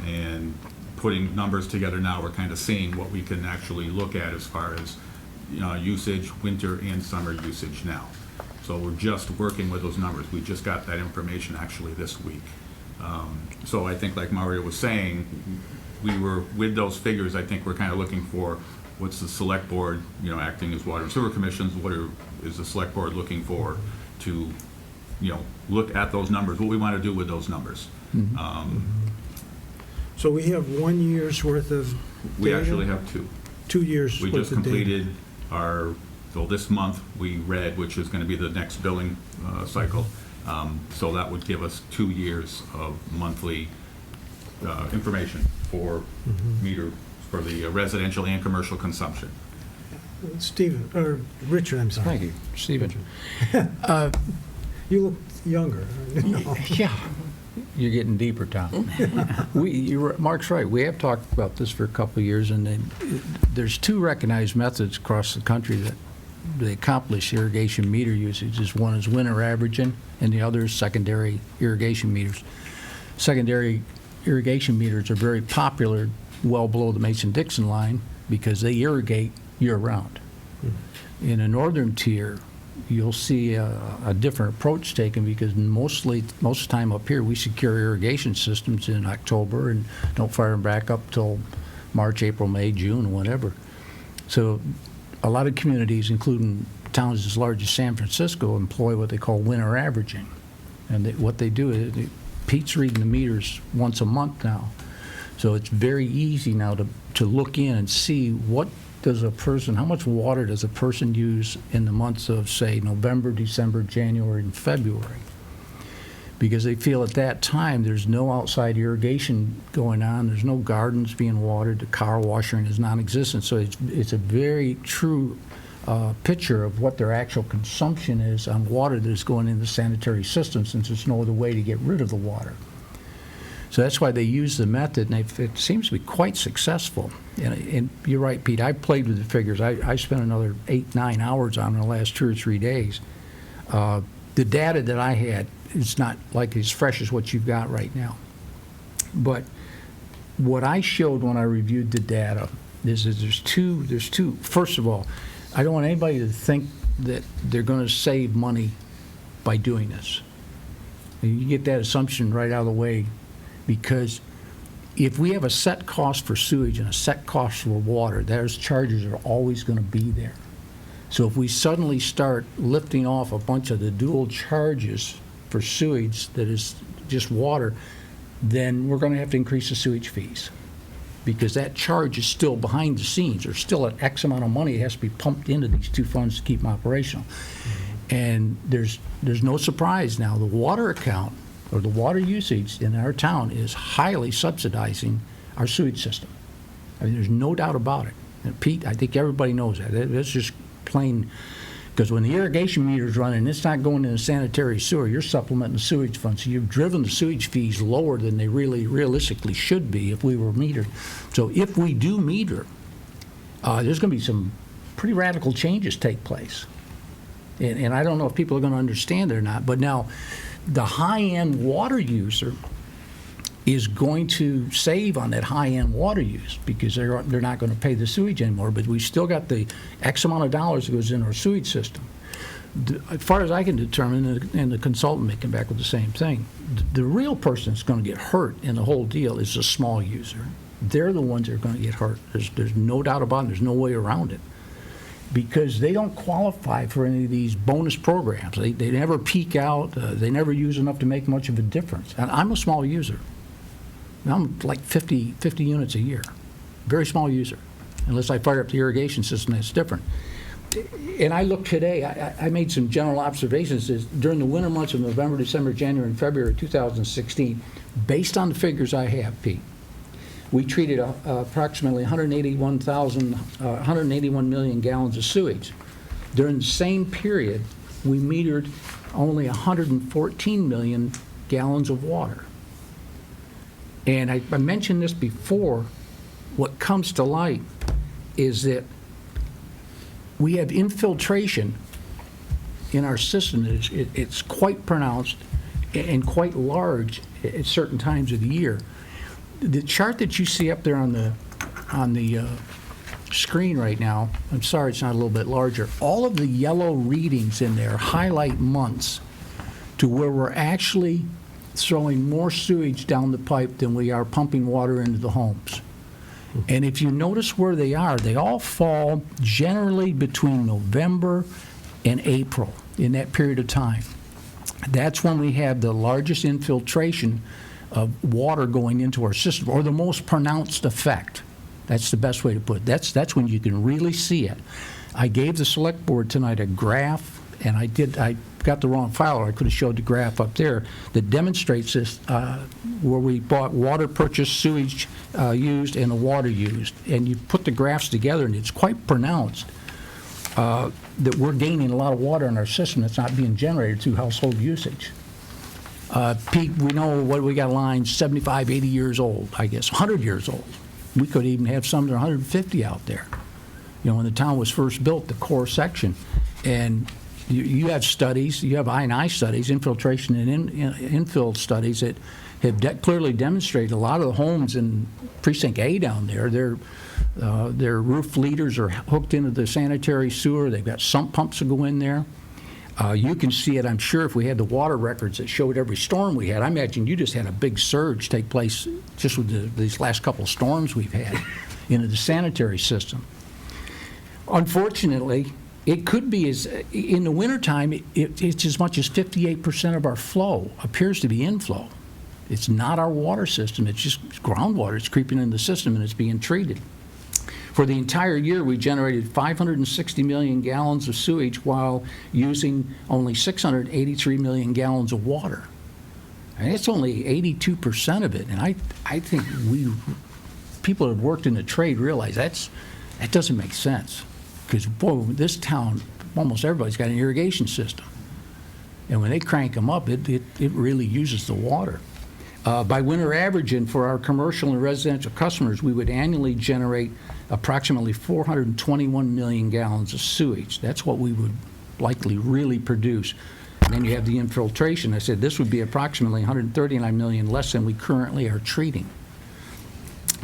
and putting numbers together now. We're kind of seeing what we can actually look at as far as usage, winter and summer usage now. So we're just working with those numbers. We just got that information actually this week. So I think, like Mario was saying, we were, with those figures, I think we're kind of looking for what's the select board, acting as water and sewer commissions, is the select board looking for to, look at those numbers, what we want to do with those numbers. So we have 1 year's worth of We data? actually have 2. 2 years We worth just of data. completed so this month we read, which is going to be the next billing cycle. So that would give us 2 years of monthly information for meter, for the residential and commercial consumption. Stephen, or Richard, I'm sorry. Thank you, Stephen. You look younger. Yeah, you're getting deeper, Tom. Mark's right. We have talked about this for a couple of years, and there's 2 recognized methods across the country that they accomplish irrigation meter usage. One is winter averaging, and the other is secondary irrigation meters. Secondary irrigation meters are very popular well below the Mason-Dixon line because they irrigate year-round. In a northern tier, you'll see a different approach taken because most of the time up here we secure irrigation systems in October and don't fire them back up till March, April, May, June, whatever. So a lot of communities, including towns as large as San Francisco, employ what they call winter averaging. And what they do is, Pete's reading the meters once a month now. So it's very easy now to look in and see how much water does a person use in the months of, say, November, December, January, and February. Because they feel at that time there's no outside irrigation going on, there's no gardens being watered, the car washing is non-existent. So it's a very true picture of what their actual consumption is on water that is going into the sanitary system, since there's no other way to get rid of the water. So that's why they use the method, and it seems to be quite successful. And you're right, Pete, I played with the figures. I spent another 8-9 hours on them in the last 2 or 3 days. The data that I had is not like as fresh as what you've got right now. But what I showed when I reviewed the data is that there's two. First of all, I don't want anybody to think that they're going to save money by doing this. You get that assumption right out of the way, because if we have a set cost for sewage and a set cost for water, those charges are always going to be there. So if we suddenly start lifting off a bunch of the dual charges for sewage that is just water, then we're going to have to increase the sewage fees, because that charge is still behind the scenes. There's still an X amount of money that has to be pumped into these 2 funds to keep them operational. And there's no surprise now. The water account, or the water usage in our town, is highly subsidizing our sewage system. I mean, there's no doubt about it. And Pete, I think everybody knows that. That's just plain, because when the irrigation meter's running, it's not going in the sanitary sewer, you're supplementing the sewage fund. So you've driven the sewage fees lower than they really realistically should be if we were metered. So if we do meter, there's going to be some pretty radical changes take place. And I don't know if people are going to understand it or not, but now the high-end water user is going to save on that high-end water use, because they're not going to pay the sewage anymore, but we've still got the X amount of dollars that goes in our sewage system. As far as I can determine, and the consultant may come back with the same thing, the real person that's going to get hurt in the whole deal is the small user. They're the ones that are going to get hurt. There's no doubt about it. There's no way around it, because they don't qualify for any of these bonus programs. They never peak out. They never use enough to make much of a difference. And I'm a small user. I'm like 50 units a year. Very small user. Unless I fire up the irrigation system, that's different. And I looked today, I made some general observations during the winter months of November, December, January, and February 2016, based on the figures I have, Pete. we treated approximately 181 million gallons of sewage. During the same period, we metered only 114 million gallons of water. And I mentioned this before, what comes to light is that we have infiltration in our system. It's quite pronounced and quite large at certain times of the year. The chart that you see up there on the screen right now, I'm sorry it's not a little bit larger, all of the yellow readings in there highlight months to where we're actually throwing more sewage down the pipe than we are pumping water into the homes. And if you notice where they all fall generally between November and April, in that period of time. That's when we have the largest infiltration of water going into our system, or the most pronounced effect. That's the best way to put it. That's when you can really see it. I gave the select board tonight a graph, and I got the wrong file, or I could have showed the graph up there, that demonstrates this, where we bought water purchased, sewage used, and the water used. And you put the graphs together, and it's quite pronounced that we're gaining a lot of water in our system that's not being generated through household usage. Pete, we know what we got lines 75, 80 years old, I guess, 100 years old. We could even have some that are 150 out there. You know, when the town was first built, the core section, and you have studies, you have I&I studies, infiltration and infill studies that have clearly demonstrated a lot of the homes in Precinct A down there, their roof leaders are hooked into the sanitary sewer. They've got sump pumps that go in there. You can see it, I'm sure, if we had the water records that showed every storm we had. I imagine you just had a big surge take place just with these last couple of storms we've had into the sanitary system. Unfortunately, it could be, in the wintertime, it's as much as 58% of our flow appears to be inflow. It's not our water system. It's just groundwater. It's creeping in the system, and it's being treated. For the entire year, we generated 560 million gallons of sewage while using only 683 million gallons of water. And it's only 82% of it. And I think people that have worked in the trade realize that doesn't make sense. Because, boy, this town, almost everybody's got an irrigation system. And when they crank them up, it really uses the water. By winter averaging for our commercial and residential customers, we would annually generate approximately 421 million gallons of sewage. That's what we would likely really produce. And then you have the infiltration. I said this would be approximately 139 million less than we currently are treating.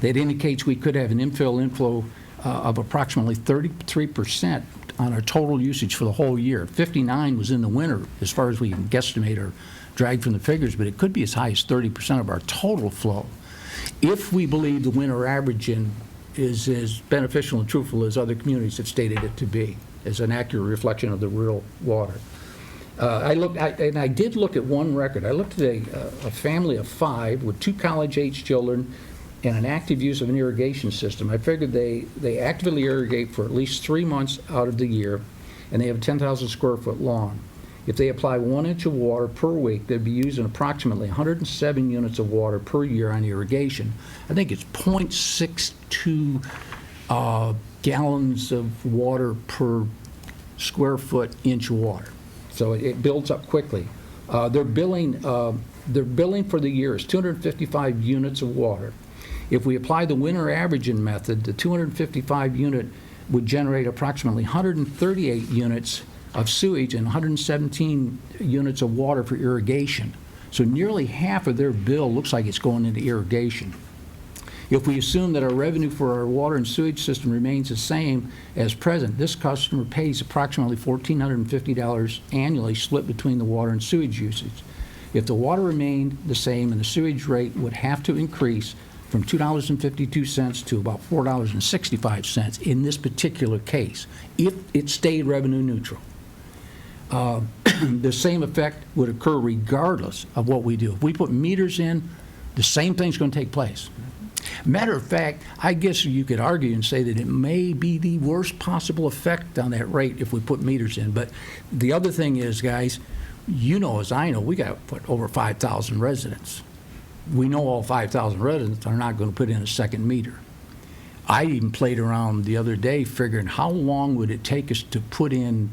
That indicates we could have an inflow of approximately 33% on our total usage for the whole year. 59 was in the winter, as far as we can guesstimate or drag from the figures, but it could be as high as 30% of our total flow. If we believe the winter averaging is as beneficial and truthful as other communities have stated it to be, as an accurate reflection of the real water. I did look at one record. I looked at a family of 5 with 2 college-age children and an active use of an irrigation system. I figured they actively irrigate for at least 3 months out of the year, and they have a 10,000 square foot lawn. If they apply 1 inch of water per week, they'd be using approximately 107 units of water per year on irrigation. I think it's 0.62 gallons of water per square foot inch of water. So it builds up quickly. Their billing for the year is 255 units of water. If we apply the winter averaging method, the 255 unit would generate approximately 138 units of sewage and 117 units of water for irrigation. So nearly half of their bill looks like it's going into irrigation. If we assume that our revenue for our water and sewage system remains the same as present, this customer pays approximately $1,450 annually, split between the water and sewage usage. If the water remained the same, and the sewage rate would have to increase from $2.52 to about $4.65 in this particular case, if it stayed revenue neutral. The same effect would occur regardless of what we do. If we put meters in, the same thing's going to take place. Matter of fact, I guess you could argue and say that it may be the worst possible effect on that rate if we put meters in. But the other thing is, guys, you know as I know, we got over 5,000 residents. we know all 5,000 residents are not going to put in a second meter. I even played around the other day figuring how long would it take us to put in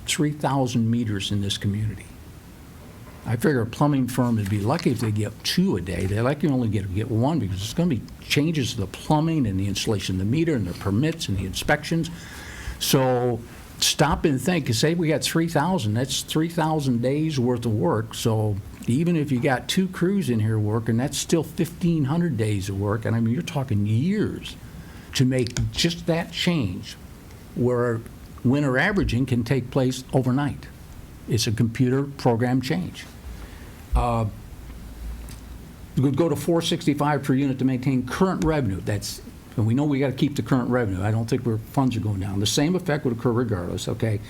3,000 meters in this community. I figure a plumbing firm would be lucky if they get 2 a day. They're lucky only get 1 because it's going to be changes to the plumbing and the installation of the meter and the permits and the inspections. So stop and think, say we got 3,000, that's 3,000 days worth of work. So even if you got 2 crews in here working, that's still 1,500 days of work. And I mean, you're talking years to make just that change where winter averaging can take place overnight. It's a computer program change. We would go to $465 per unit to maintain current revenue. That's, and we know we got to keep the current revenue. I don't think funds are going down. The same effect would occur regardless, okay?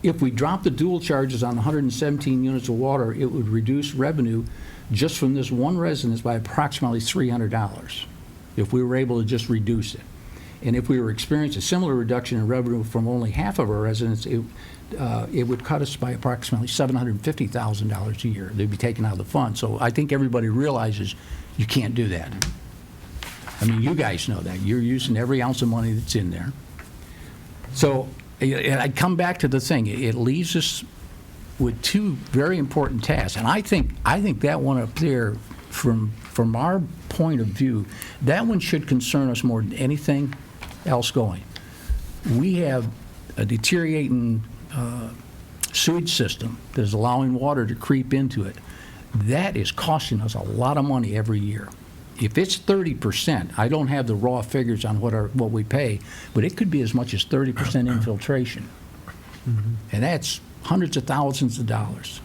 If we drop the dual charges on 117 units of water, it would reduce revenue just from this one residence by approximately $300 if we were able to just reduce it. And if we were experiencing a similar reduction in revenue from only half of our residents, it would cut us by approximately $750,000 a year. They'd be taken out of the fund. So I think everybody realizes you can't do that. I mean, you guys know that. You're using every ounce of money that's in there. So and I come back to the thing. It leaves us with 2 very important tasks. And I think that one up there, from our point of view, that one should concern us more than anything else going. We have a deteriorating sewage system that is allowing water to creep into it. That is costing us a lot of money every year. If it's 30%, I don't have the raw figures on what we pay, but it could be as much as 30% infiltration. Mm-hmm. And that's hundreds of thousands of dollars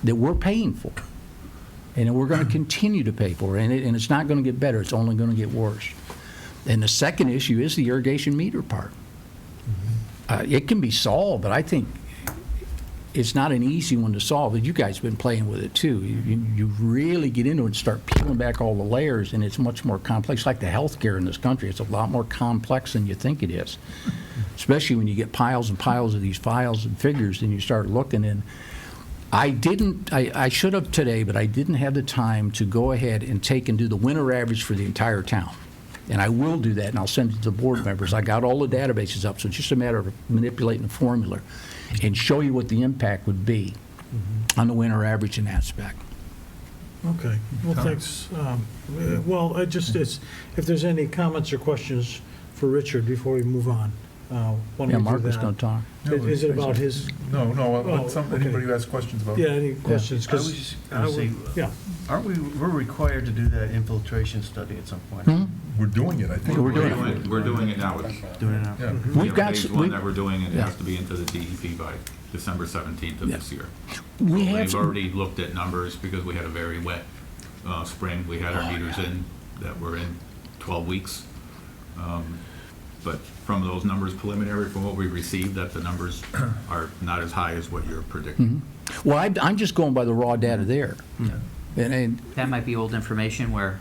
that we're paying for. And we're going to continue to pay for it. And it's not going to get better. It's only going to get worse. And the second issue is the irrigation meter part. Mm-hmm. It can be solved, but I think it's not an easy one to solve. You guys have been playing with it too. You really get into it and start peeling back all the layers, and it's much more complex. Like the healthcare in this country, it's a lot more complex than you think it is. Especially when you get piles and piles of these files and figures, and you start looking. And I should have today, but I didn't have the time to go ahead and take and do the winter average for the entire town. And I will do that, and I'll send it to the board members. I got all the databases up, so it's just a matter of manipulating the formula and show you what the impact would be on the winter averaging aspect. Okay. Well, thanks. Well, if there's any comments or questions for Richard before we move on. Mark was going to talk. Is it about his? No, okay. Anybody who has questions about it. Yeah, any questions? I was just going to say, we're required to do that infiltration study at some point? Hmm? We're doing it, I think. We're doing it now. Doing it now. Yeah. We have phase 1 that we're doing, and it has to be into the DEP by December 17th of this year. We've already looked at numbers because we had a very wet spring. We had our meters in that were in 12 weeks. But from those numbers preliminary, from what we received, that the numbers are not as high as what you're predicting. Mm-hmm. Well, I'm just going by the raw data there. Yeah. And that might be old information where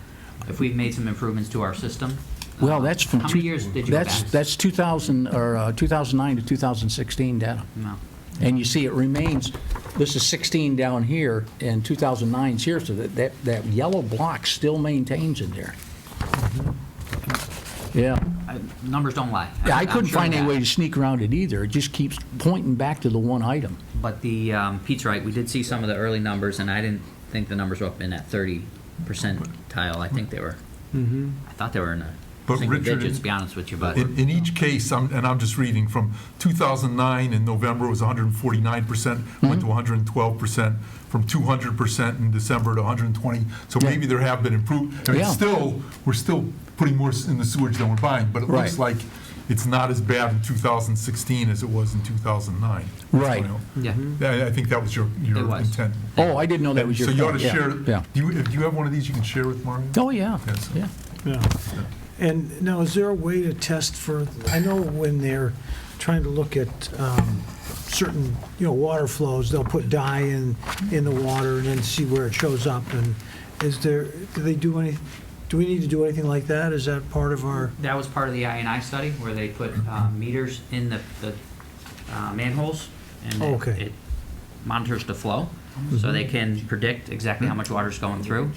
if we've made some improvements to our system. Well, that's from how many years did you go back? That's 2009 to 2016 data. No. And you see it remains, this is 16 down here and 2009's here, so that yellow block still maintains in there. Mm-hmm. Yeah. Numbers don't lie. Yeah, I couldn't find any way to sneak around it either. It just keeps pointing back to the one item. But Pete's right. We did see some of the early numbers, and I didn't think the numbers were up in that 30% tile. I think they were. Mm-hmm. I thought they were in the single digits, to be honest with you. But in each case, I'm just reading from 2009 in November it was 149%, went to 112%, from 200% in December to 120. So maybe there have been improved. I mean, we're still putting more in the sewage than we're buying, but it looks like it's not as bad in 2016 as it was in 2009. Right. Yeah. I think that was your intent. Oh, I didn't know that was your So you ought to point. share. Yeah. Do you have one of these you can share with Mario? Oh, yeah. Yeah. And now, is there a way to test for, I know when they're trying to look at certain, water flows, they'll put dye in the water and then see where it shows up. And do we need to do anything like that? Is that part of our? That was part of the I&I study where they put meters in the manholes, and monitors the flow, so they can predict exactly how much water's going through,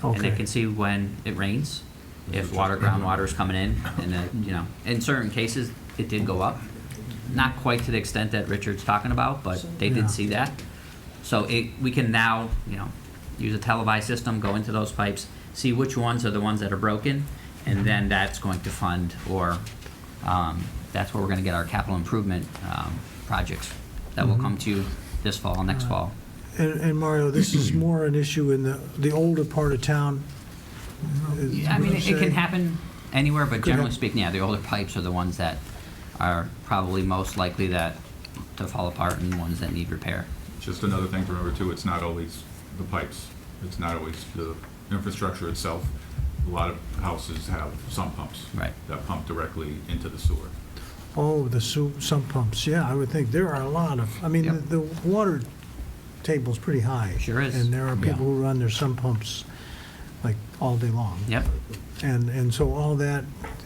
and they Okay. can see when it rains, if groundwater is coming in, and in certain cases, it did go up. Not quite to the extent that Richard's talking about, but they Yeah. did see that. So we can now, use a televised system, go into those pipes, see which ones are the ones that are broken, and then that's going to fund, or that's where we're gonna get our capital improvement projects that will come to you this fall, next fall. And Mario, this is more an issue in the older part of town? is I mean, what it you're can saying? happen anywhere, but Could generally hap- speaking, yeah, the older pipes are the ones that are probably most likely to fall apart and ones that need repair. Just another thing to remember too, it's not always the pipes, it's not always the infrastructure itself. A lot of houses have sump pumps. Right. That pump directly into the sewer. Oh, the sump pumps, yeah, I would think there are a lot of, I mean, Yep. the water table's pretty high. Sure is. And there are people who run their sump pumps like all day long. Yep, And so all that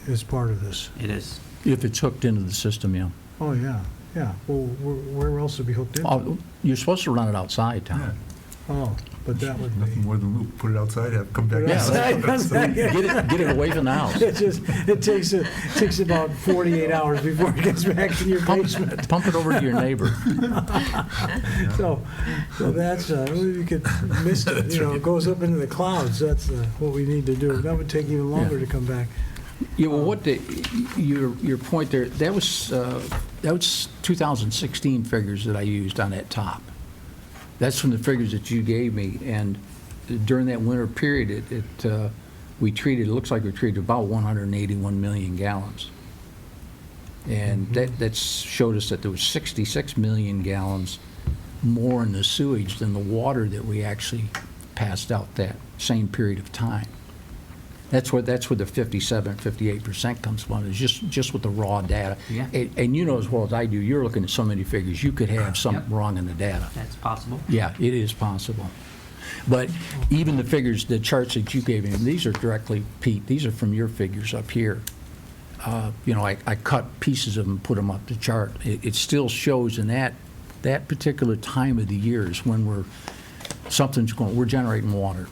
is part of this. it is. If it's hooked into the system, yeah. Oh, yeah, yeah. Well, where else would be hooked into? Oh, you're supposed to run it outside, Yeah. Tom. Oh, but that would Nothing be. more than put it outside, have it come back. Yeah, inside. Get it away from the house. It takes about 48 hours before it gets back in your basement. Pump it over to your neighbor. So that's, we could miss it, it goes up into the clouds, that's what we need to do. That would take even longer to come back. Yeah, well, your point there, that was 2016 figures that I used on that top. That's from the figures that you gave me, and during that winter period, it looks like we treated about 181 million gallons. And that showed us that there was 66 million gallons more in the sewage than the water that we actually passed out that same period of time. That's where the 58% comes from, is just with the raw data. Yeah. And you know as well as I do, you're looking at so many figures, you could have something wrong in the data. That's possible. Yeah, it is possible. But even the figures, the charts that you gave me, these are directly, Pete, these are from your figures up here. I cut pieces of them, put them up the chart. It still shows in that particular time of the year is when we're generating water.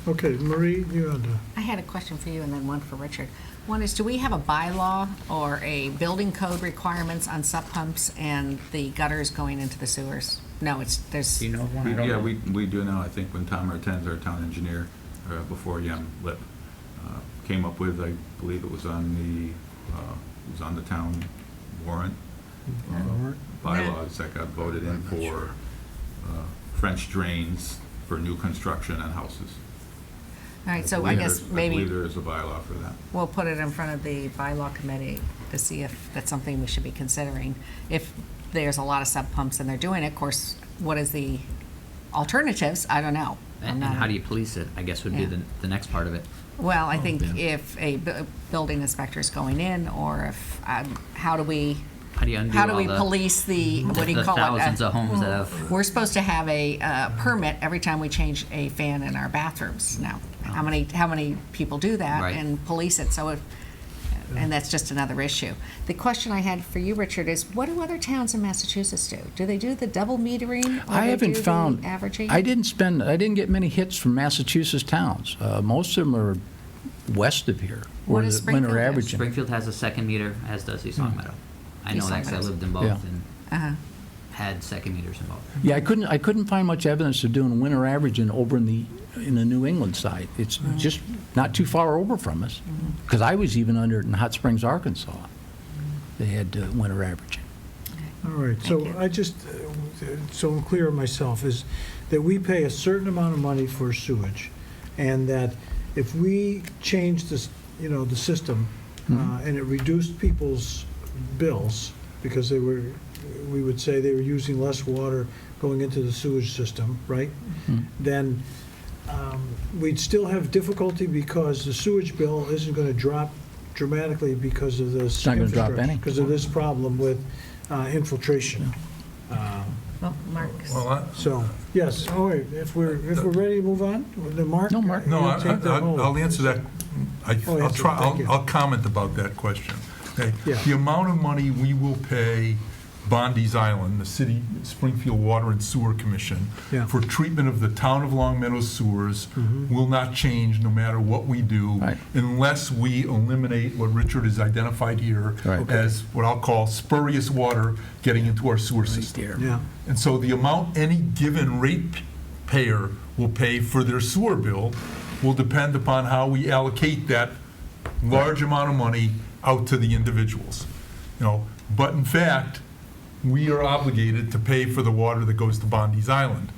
Okay, Marie, you had I had a question for you and then one for Richard. One is, do we have a bylaw or a building code requirements on sump pumps and the gutters going into the sewers? No, there's. Do you know of one? I don't Yeah, know. we do now, I think when Tom Martens, our town engineer, before Yem Lip, came up with, I believe it was on the town warrant, bylaws that got voted in for French drains for new construction on houses. All right, so I guess I maybe believe there is a bylaw for that. we'll put it in front of the bylaw committee to see if that's something we should be considering. If there's a lot of sub pumps and they're doing it, of course, what is the alternatives? I don't know. And how do you police it, I guess would be Yeah. the next part of it. Well, I think if a building inspector is going in, or if, how do we How do you undo all the police the, what do you the call it? thousands of homes that have? We're supposed to have a permit every time we change a fan in our bathrooms now. How many people do that Right. and police it? And that's just another issue. The question I had for you, Richard, is what do other towns in Massachusetts do? Do they do the double metering? Or I they haven't do the found, averaging? I didn't get many hits from Massachusetts towns. Most of them are west of here. What where is the Springfield winter do? averaging. Springfield has a second meter, as does East Long Meadow. I know East that Long 'cause I Meadow. lived in both Yeah. and Uh-huh. had second meters in both. Yeah, I couldn't find much evidence of doing winter averaging over in the New England side. It's just not too far over from us. Because I was even under it in Hot Springs, Arkansas. They had winter averaging. All right, so you. I just, so I'm clear on myself, is that we pay a certain amount of money for sewage, and that if we change this, the system, and it reduced people's bills, because we would say they were using less water going into the sewage system, right? Then we'd still have difficulty because the sewage bill isn't going to drop dramatically because of this. It's not gonna drop any. Because of this problem with infiltration. Well, Mark's. So, yes, all right, if we're ready to move on, then Mark? No, Mark. No, you'll take the whole- I'll answer that. Oh, I'll try, thank you. I'll comment about that question. Okay? Yeah. The amount of money we will pay Bondi's Island, the City Springfield Water and Sewer Commission, Yeah. for treatment of the town of Long Meadow sewers will not change no matter what we do, Right. unless we eliminate what Richard has identified here Right. as what I'll call spurious water getting into our sewer system. Yeah. And so the amount any given ratepayer will pay for their sewer bill will depend upon how we allocate that large amount of money out to the individuals. But in fact, we are obligated to pay for the water that goes to Bondi's Island.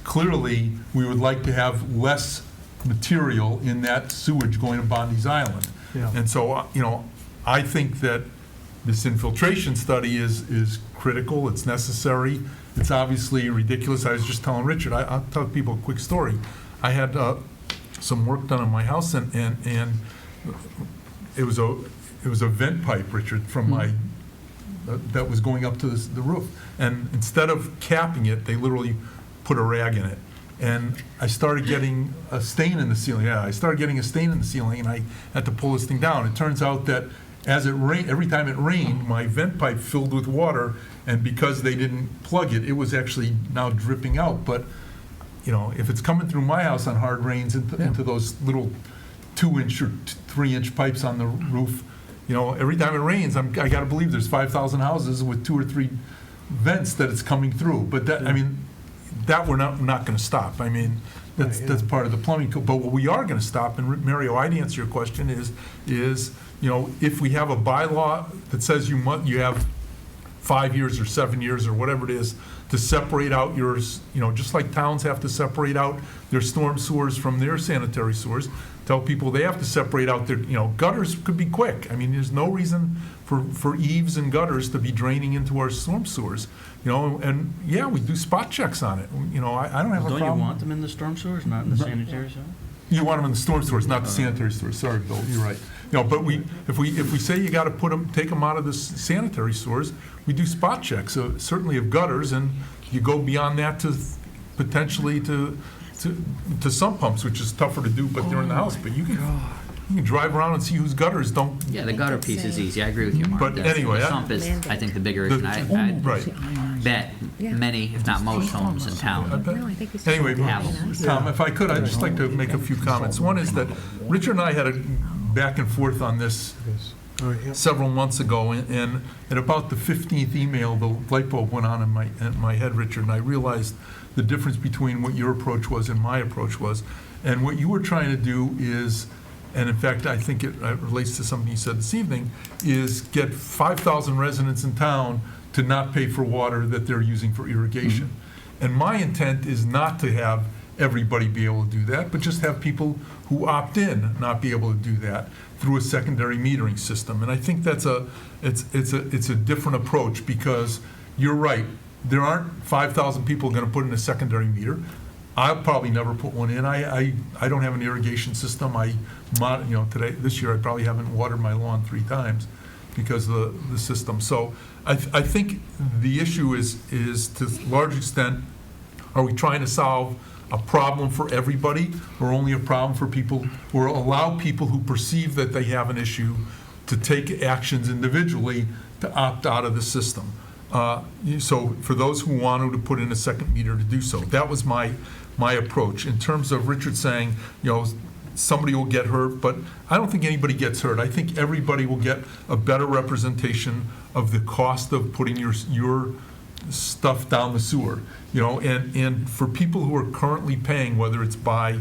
Clearly, we would like to have less material in that sewage going to Bondi's Island. Yeah. And so, I think that this infiltration study is critical, it's necessary, it's obviously ridiculous. I was just telling Richard, I'll tell people a quick story. I had some work done on my house, and it was a vent pipe, Richard, from my that was going up to the roof. And instead of capping it, they literally put a rag in it. And I started getting a stain in the ceiling. Yeah, I started getting a stain in the ceiling, and I had to pull this thing down. It turns out that as it rained, every time it rained, my vent pipe filled with water, and because they didn't plug it, it was actually now dripping out. But, if it's coming through my house on hard rains into those little 2-inch or 3-inch pipes on the roof, every time it rains, I got to believe there's 5,000 houses with 2 or 3 vents that it's coming through. But that, that we're not going to stop. That's part of the plumbing code. But what we are going to stop, and Mario, I'd answer your question, is if we have a bylaw that says you have 5 years or 7 years or whatever it is to separate out yours, just like towns have to separate out their storm sewers from their sanitary sewers, tell people they have to separate out their, gutters could be quick. There's no reason for eaves and gutters to be draining into our storm sewers, and yeah, we do spot checks on it. I don't have a problem. Don't you want them in the storm sewers, not in the sanitary sewer? You want them in the storm sewers, not the sanitary sewers. Sorry, Bill, you're right. But if we say you got to take them out of the sanitary sewers, we do spot checks. So certainly of gutters, and you go beyond that to potentially to sump pumps, which is tougher to do, but they're in the house. But you can drive around and see whose gutters don't. Yeah, the gutter piece is easy. I agree with you, Mark. But anyway, the sump is, I think, the bigger issue. I bet many, if not most, homes in town. Anyway, have them. Tom, if I could, I'd just like to make a few comments. One is that Richard and I had a back and forth on this several months ago, and at about the 15th email, the light bulb went on in my head, Richard, and I realized the difference between what your approach was and my approach was. And what you were trying to do is, and in fact, I think it relates to something you said this evening, is get 5,000 residents in town to not pay for water that they're using for irrigation. And my intent is not to have everybody be able to do that, but just have people who opt in not be able to do that through a secondary metering system. And I think it's a different approach, because you're right, there aren't 5,000 people going to put in a secondary meter. I'll probably never put one in. I don't have an irrigation system. This year I probably haven't watered my lawn 3 times because of the system. So I think the issue is to a large extent, are we trying to solve a problem for everybody, or only a problem for people, or allow people who perceive that they have an issue to take actions individually to opt out of the system? So for those who wanted to put in a second meter, to do so. That was my approach. In terms of Richard saying, somebody will get hurt, but I don't think anybody gets hurt. I think everybody will get a better representation of the cost of putting your stuff down the sewer. And for people who are currently paying, whether it's by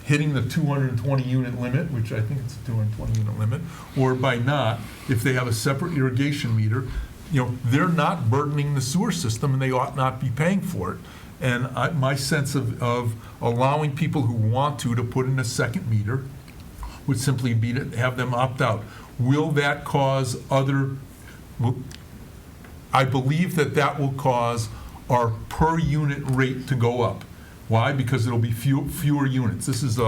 hitting the 220 unit limit, which I think it's a 220 unit limit, or by not, if they have a separate irrigation meter, they're not burdening the sewer system, and they ought not be paying for it. And my sense of allowing people who want to put in a second meter would simply be to have them opt out. Will that cause I believe that will cause our per unit rate to go up. Why? Because it'll be fewer units. This is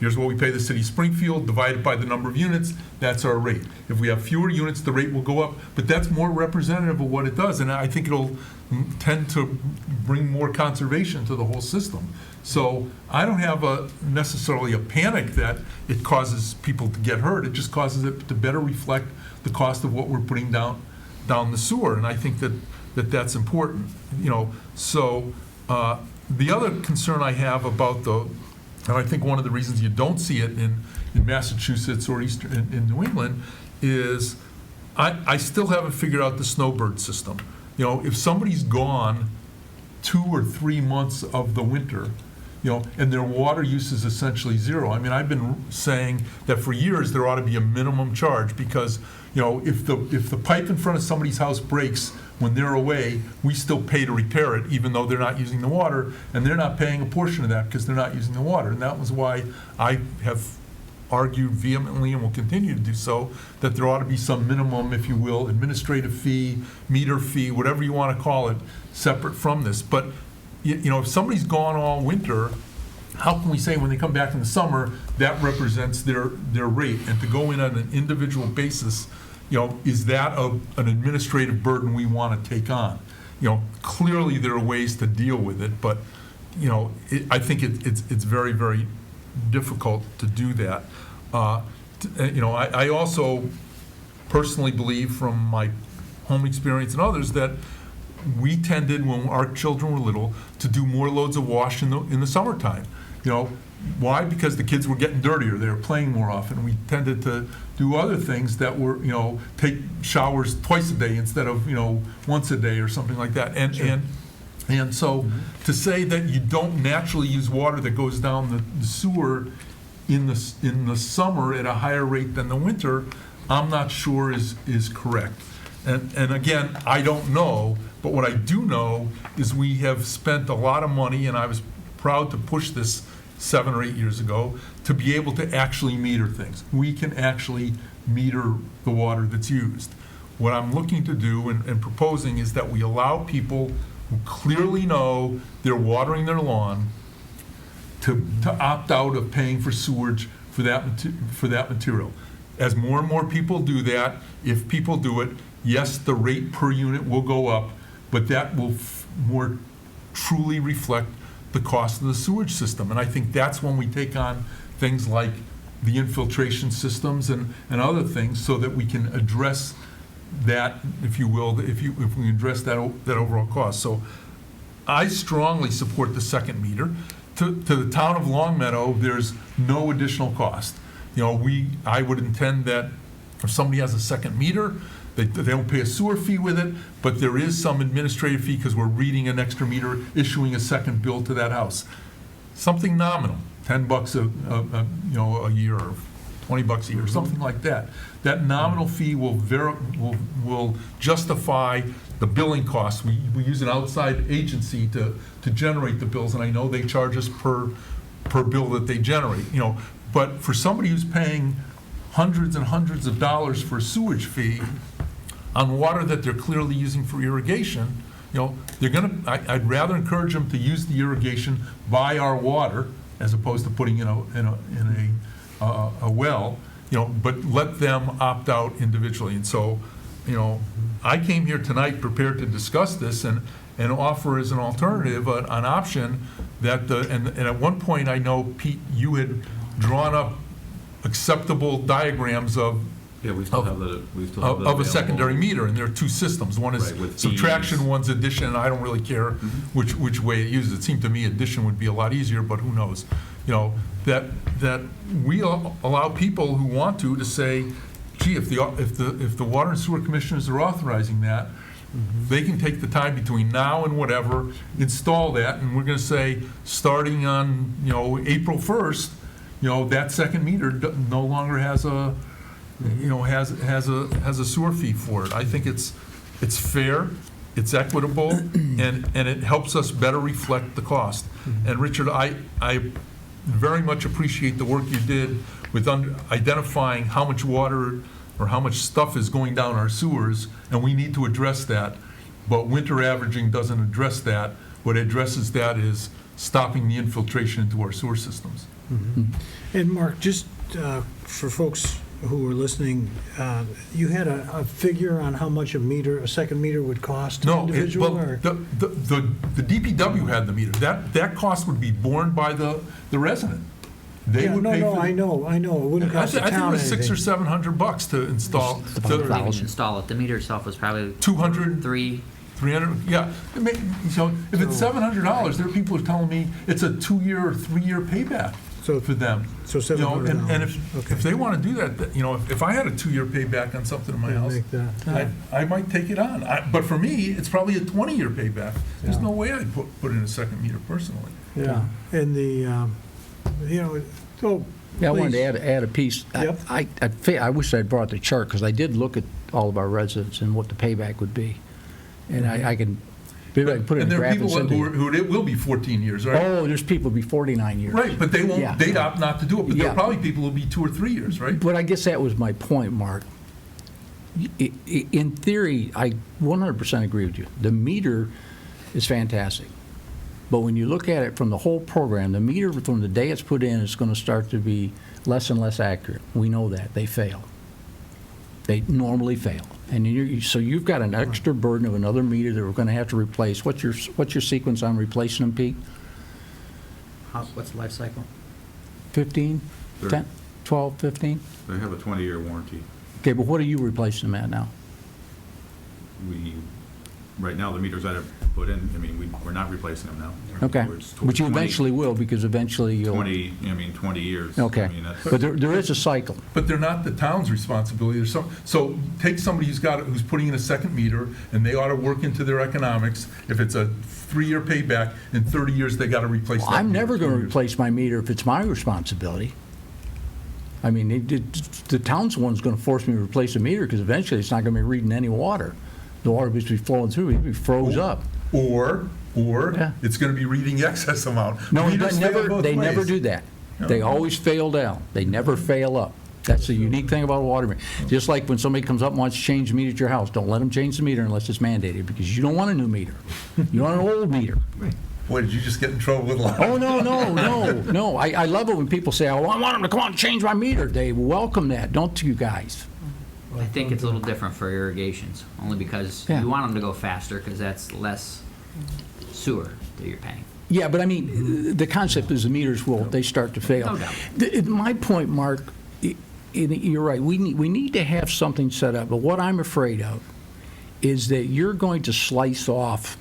here's what we pay the city of Springfield, divided by the number of units, that's our rate. If we have fewer units, the rate will go up, but that's more representative of what it does, and I think it'll tend to bring more conservation to the whole system. So I don't have necessarily a panic that it causes people to get hurt. It just causes it to better reflect the cost of what we're putting down down the sewer, and I think that's important, So the other concern I have about and I think one of the reasons you don't see it in Massachusetts or in New England is I still haven't figured out the snowbird system. If somebody's gone 2 or 3 months of the winter, and their water use is essentially zero. I mean, I've been saying that for years there ought to be a minimum charge because, if the pipe in front of somebody's house breaks when they're away, we still pay to repair it, even though they're not using the water, and they're not paying a portion of that because they're not using the water. And that was why I have argued vehemently and will continue to do so, that there ought to be some minimum, if you will, administrative fee, meter fee, whatever you want to call it, separate from this. But if somebody's gone all winter, how can we say when they come back in the summer, that represents their rate? And to go in on an individual basis, is that an administrative burden we want to take on? Clearly there are ways to deal with it, but, I think it's very, very difficult to do that. I also personally believe from my home experience and others that we tended, when our children were little, to do more loads of wash in the summertime. Why? Because the kids were getting dirtier. They were playing more often. We tended to do other things that were, take showers twice a day instead of, once a day or something like that. And so to say that you don't naturally use water that goes down the sewer in the summer at a higher rate than the winter, I'm not sure is correct. And again, I don't know, but what I do know is we have spent a lot of money, and I was proud to push this 7 or 8 years ago, to be able to actually meter things. We can actually meter the water that's used. What I'm looking to do and proposing is that we allow people who clearly know they're watering their lawn to opt out of paying for sewage for that material. As more and more people do that, if people do it, yes, the rate per unit will go up, but that will more truly reflect the cost of the sewage system. And I think that's when we take on things like the infiltration systems and other things, so that we can address that, if you will, if we address that overall cost. So I strongly support the second meter. To the town of Longmeadow, there's no additional cost. I would intend that if somebody has a second meter, they don't pay a sewer fee with it, but there is some administrative fee because we're reading an extra meter, issuing a second bill to that house. Something nominal, $10 a year, or $20 a year, something like that. That nominal fee will justify the billing costs. We use an outside agency to generate the bills, and I know they charge us per bill that they generate. But for somebody who's paying hundreds and hundreds of dollars for a sewage fee on water that they're clearly using for irrigation, I'd rather encourage them to use the irrigation, buy our water, as opposed to putting in a well, but let them opt out individually. And so, I came here tonight prepared to discuss this and offer as an alternative an option that and at one point, I know, Pete, you had drawn up acceptable diagrams of a secondary meter, and there are two systems. One is subtraction, one's addition, and I don't really care which way it uses. It seemed to me addition would be a lot easier, but who knows? That we allow people who want to say, gee, if the water and sewer commissioners are authorizing that, they can take the time between now and whatever, install that, and we're going to say, starting on April 1st, that second meter no longer has a has a sewer fee for it. I think it's fair, it's equitable, and it helps us better reflect the cost. And Richard, I very much appreciate the work you did with identifying how much water or how much stuff is going down our sewers, and we need to address that. But winter averaging doesn't address that. What addresses that is stopping the infiltration into our sewer systems. And Mark, just for folks who are listening, you had a figure on how much a second meter would cost to an individual? The DPW had the meter. That cost would be borne by the resident. They would pay for. I know, it wouldn't I cost the think it town was $600 or anything. $700 to install. We didn't install it. The meter itself was probably 200, 300. 300, yeah. So if it's $700, there are people who are telling me it's a 2-year or 3-year payback for them. So You know, $700. and if they want to do that, you know, if I had a 2-year payback on something in my Yeah, house, make that. I might take it on. But for me, it's probably a 20-year payback. There's Yeah. no way I'd put in a second meter personally. Yeah, and the, you know, so. Yeah, I wanted please. to add a piece. Yep. I wish I'd brought the chart, because I did look at all of our residents and what the payback would be. And I can, maybe I can put it in And there are graphics. people who it will be 14 years, right? Oh, there's people who be 49 years. Right, but they won't, Yeah. they'd opt not to do it, but there Yeah. are probably people who'll be 2 or 3 years, right? But I guess that was my point, Mark. In theory, I 100% agree with you. The meter is fantastic. But when you look at it from the whole program, the meter from the day it's put in is going to start to be less and less accurate. We know that. They fail. They normally fail. And so you've got an extra burden of another meter that we're going to have to replace. What's your sequence on replacing them, Pete? What's the life cycle? 15? 30. 10? 12, 15? They have a 20-year warranty. Okay, but what are you replacing them at now? Right now, the meters that are put in, I mean, we're not replacing them now. Okay, It's but you 20 eventually will, because eventually you'll... 20 years. Okay, I mean, that's- but there is a cycle. But they're not the town's responsibility. So take somebody who's putting in a second meter, and they ought to work into their economics. If it's a 3-year payback, in 30 years, they got to replace that. I'm meter. never going to replace my meter if it's my responsibility. I mean, the town's the one's going to force me to replace a meter, because eventually it's not going to be reading any water. The water will be flowing through, it'll be froze up. Or Yeah. it's going to be reading excess amount. No, Meters fail both they never ways. do that. No. They always fail down. They never fail up. That's the unique thing about a water meter. Just like when somebody comes up and wants to change the meter at your house, don't let them change the meter unless it's mandated, because you don't want a new meter. You want an old meter. Boy, did you just get in trouble with law? Oh, no. I love it when people say, oh, I want them to come out and change my meter. They welcome that, don't you guys? I think it's a little different for irrigations, only because Yeah. you want them to go faster, because that's less sewer that you're paying. Yeah, but I mean, the concept is the meters they start to fail. No doubt. My point, Mark, you're right, we need to have something set up, but what I'm afraid of is that you're going to slice off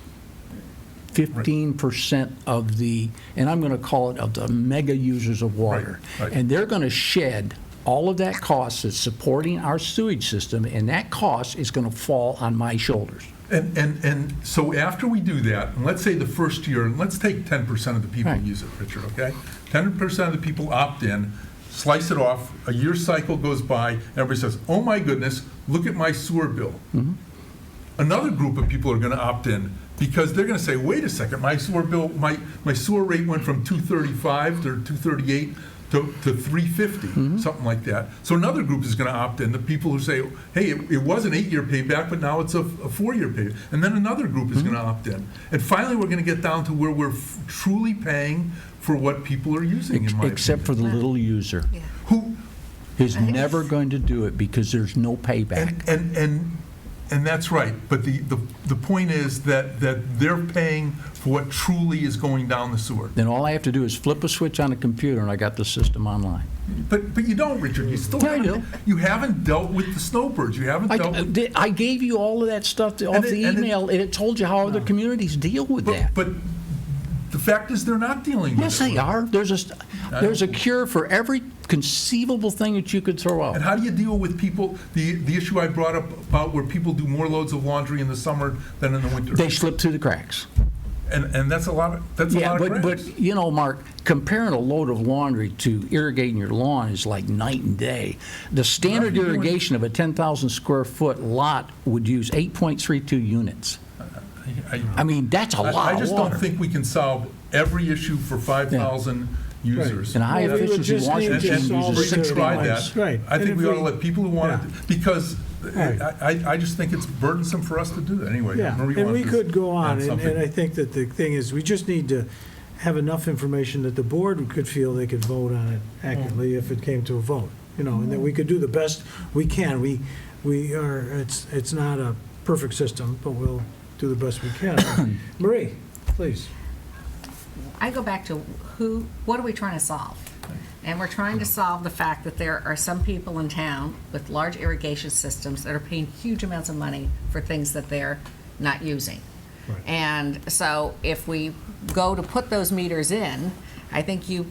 15% of the, and I'm going to call it, of the mega users of water. Right. And they're going to shed all of that cost that's supporting our sewage system, and that cost is going to fall on my shoulders. And so after we do that, and let's say the first year, and let's take 10% of the people Right. use it, Richard, okay? 10% of the people opt in, slice it off, a year cycle goes by, everybody says, oh my goodness, look at my sewer bill. Another group of people are going to opt in, because they're going to say, wait a second, my sewer bill, my sewer rate went from 235 to 238 to 350, something like that. So another group is going to opt in, the people who say, hey, it was an 8-year payback, but now it's a 4-year payback. And then another group is going to opt in. And finally, we're going to get down to where we're truly paying for what people are using, in my Except for opinion. the little user, Who, who's never going to do it because there's no payback. and that's right, but the point is that they're paying for what truly is going down the sewer. Then all I have to do is flip a switch on a computer and I got the system online. But you don't, Richard, you still Yeah, I haven't, do. you haven't dealt with the snowbirds, you haven't dealt with. I gave you all of that stuff off the email, and it told you how other communities deal with that. But the fact is, they're not dealing with it. Yes, they are. There's a cure for every conceivable thing that you could throw out. And how do you deal with people, the issue I brought up about where people do more loads of laundry in the summer than in the winter? They slip through the cracks. And that's a lot of cracks. But you know, Mark, comparing a load of laundry to irrigating your lawn is like night and day. The standard irrigation of a 10,000 square foot lot would use 8.32 units. I mean, that's a lot of water. I just don't think we can solve every issue for 5,000 users. And high efficiency washing machine uses 6 try gallons. that. Right. I And think if we ought to we- let people who want it, because Right. I just think it's burdensome for us to do that anyway. Yeah, Marie and we wants to could go on, add and something. I think that the thing is, we just need to have enough information that the board could feel they could vote on it accurately if it came to a vote, you know, and that we could do the best we can. We are, it's not a perfect system, but we'll do the best we can. Marie, please. I go back to what are we trying to solve? And we're trying to solve the fact that there are some people in town with large irrigation systems that are paying huge amounts of money for things that they're not using. Right. And so if we go to put those meters in, I think you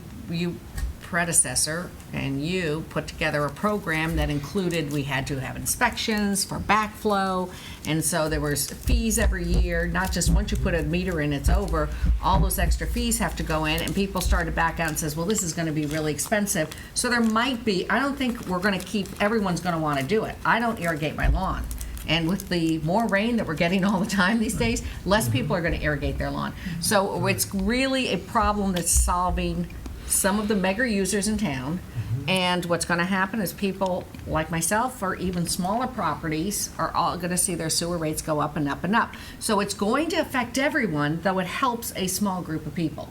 predecessor and you put together a program that included, we had to have inspections for backflow, and so there was fees every year, not just once you put a meter in, it's over, all those extra fees have to go in, and people started to back out and says, well, this is gonna be really expensive. So there might be, I don't think we're gonna everyone's gonna wanna do it. I don't irrigate my lawn. And with the more rain that we're getting all the time these days, less people are gonna irrigate their lawn. So it's really a problem that's solving some of the mega users in town. And what's going to happen is people like myself or even smaller properties are all going to see their sewer rates go up and up and up. So it's going to affect everyone, though it helps a small group of people.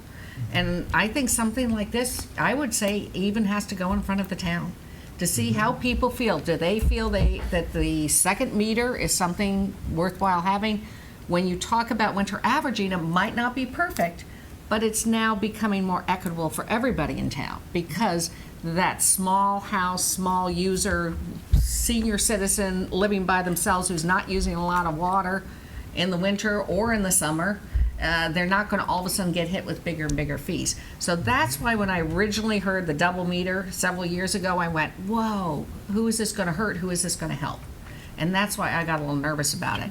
And I think something like this, I would say, even has to go in front of the town to see how people feel. Do they feel that the second meter is something worthwhile having? When you talk about winter averaging, it might not be perfect, but it's now becoming more equitable for everybody in town, because that small house, small user, senior citizen living by themselves who's not using a lot of water in the winter or in the summer, they're not going to all of a sudden get hit with bigger and bigger fees. So that's why when I originally heard the double meter several years ago, I went, whoa, who is this going to hurt? Who is this going to help? And that's why I got a little nervous about it.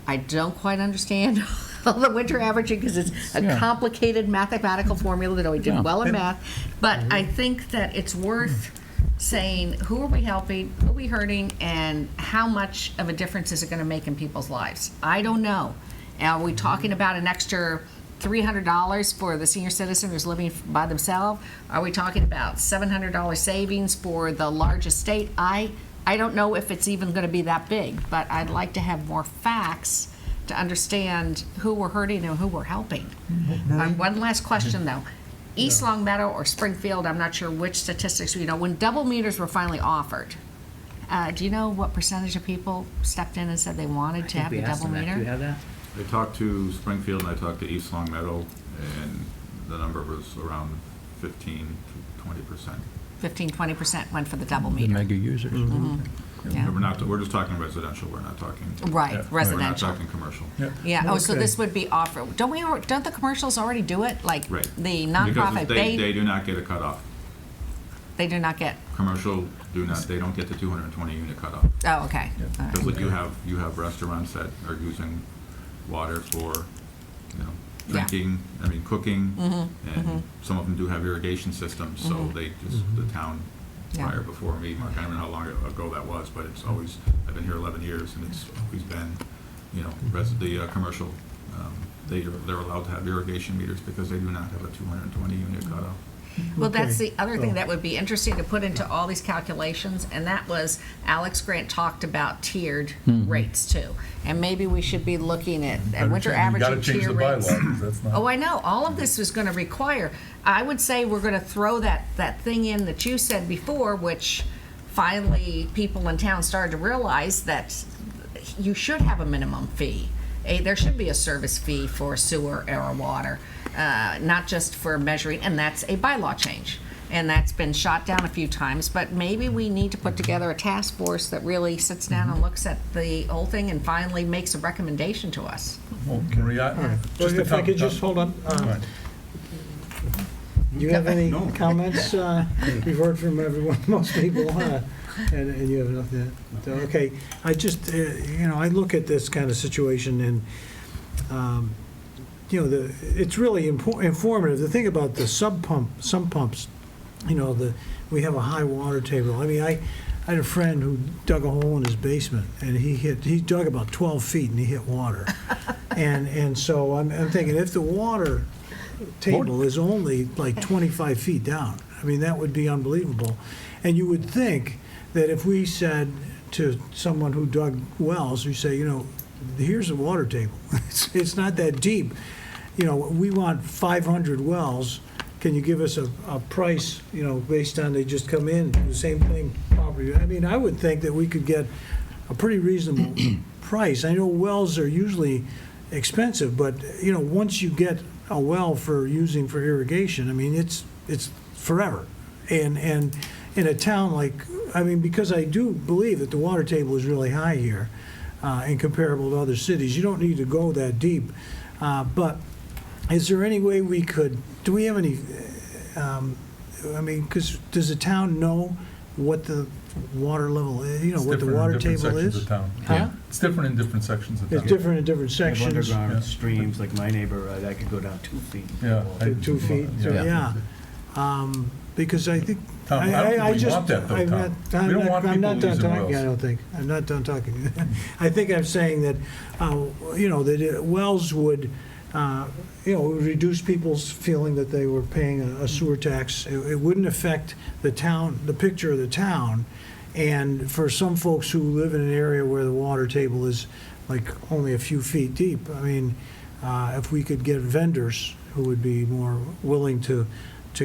I don't quite understand the winter averaging because it's a complicated mathematical formula that we did well in math. But I think that it's worth saying, who are we helping, who are we hurting, and how much of a difference is it going to make in people's lives? I don't know. Are we talking about an extra $300 for the senior citizen who's living by themselves? Are we talking about $700 savings for the large estate? I don't know if it's even going to be that big, but I'd like to have more facts to understand who we're hurting and who we're helping. One last question, though. East Long Meadow or Springfield, I'm not sure which statistics, when double meters were finally offered, do you know what percentage of people stepped in and said they wanted to have the double meter? Do you have that? I talked to Springfield and I talked to East Long Meadow, and the number was around 15 to 20%. 15-20% went for the double The meter. mega users. Yeah. We're just talking residential, we're not talking. Right, residential. We're not talking commercial. Yeah, so Okay. this would be offered. Don't the commercials already do it? Like Right. the nonprofit, Because they do not get a cutoff. they do not get, Commercial they don't get the 220 unit cutoff. oh, okay. All right. Because like you have restaurants that are using water for, drinking, cooking, and some of them do have irrigation systems, so they just, the town prior before me, Mark, I don't know how long ago that was, but it's always, I've been here 11 years, and it's always been, the commercial, they're allowed to have irrigation meters because they do not have a 220 unit cutoff. Well, that's the other thing that would be interesting to put into all these calculations, and that was Alex Grant talked about tiered rates too. And maybe we should be looking at winter averaging tier rates. Oh, I know. All of this was going to require, I would say we're going to throw that thing in that you said before, which finally people in town started to realize that you should have a minimum fee. There should be a service fee for sewer or water, not just for measuring, and that's a bylaw change. And that's been shot down a few times, but maybe we need to put together a task force that really sits down and looks at the whole thing and finally makes a recommendation to us. Well, Maria, If I could just hold on. Do you have any comments? We've heard from everyone, most people, and you have nothing. Okay, I just, I look at this kind of situation and, it's really informative. The thing about the sump pumps, we have a high water table. I had a friend who dug a hole in his basement, and he dug about 12 feet and he hit water. and so I'm thinking, if the water table is only like 25 feet down, that would be unbelievable. And you would think that if we said to someone who dug wells, we say, here's the water table. It's not that deep. We want 500 wells. Can you give us a price, based on they just come in, do the same thing property? I would think that we could get a pretty reasonable price. I know wells are usually expensive, but, once you get a well for irrigation, it's forever. And in a town like, I mean, because I do believe that the water table is really high here and comparable to other cities, you don't need to go that deep. But is there any way we could, do we have any, I mean, because does the town know what the water level is, you know, what the water table is? Yeah. It's different in different sections of town. It's different in different We have sections. underground streams, like my neighborhood, I could go down 2 feet. Yeah. 2 feet, Yeah. yeah. Because I think, Tom, I don't think we just, want that, though, I'm Tom. not, We don't want I'm not people done using talking, wells. I don't think. I'm not done talking. I think I'm saying that, you know, that wells would, you know, would reduce people's feeling that they were paying a sewer tax. It wouldn't affect the town, the picture of the town. And for some folks who live in an area where the water table is like only a few feet deep, I mean, if we could get vendors who would be more willing to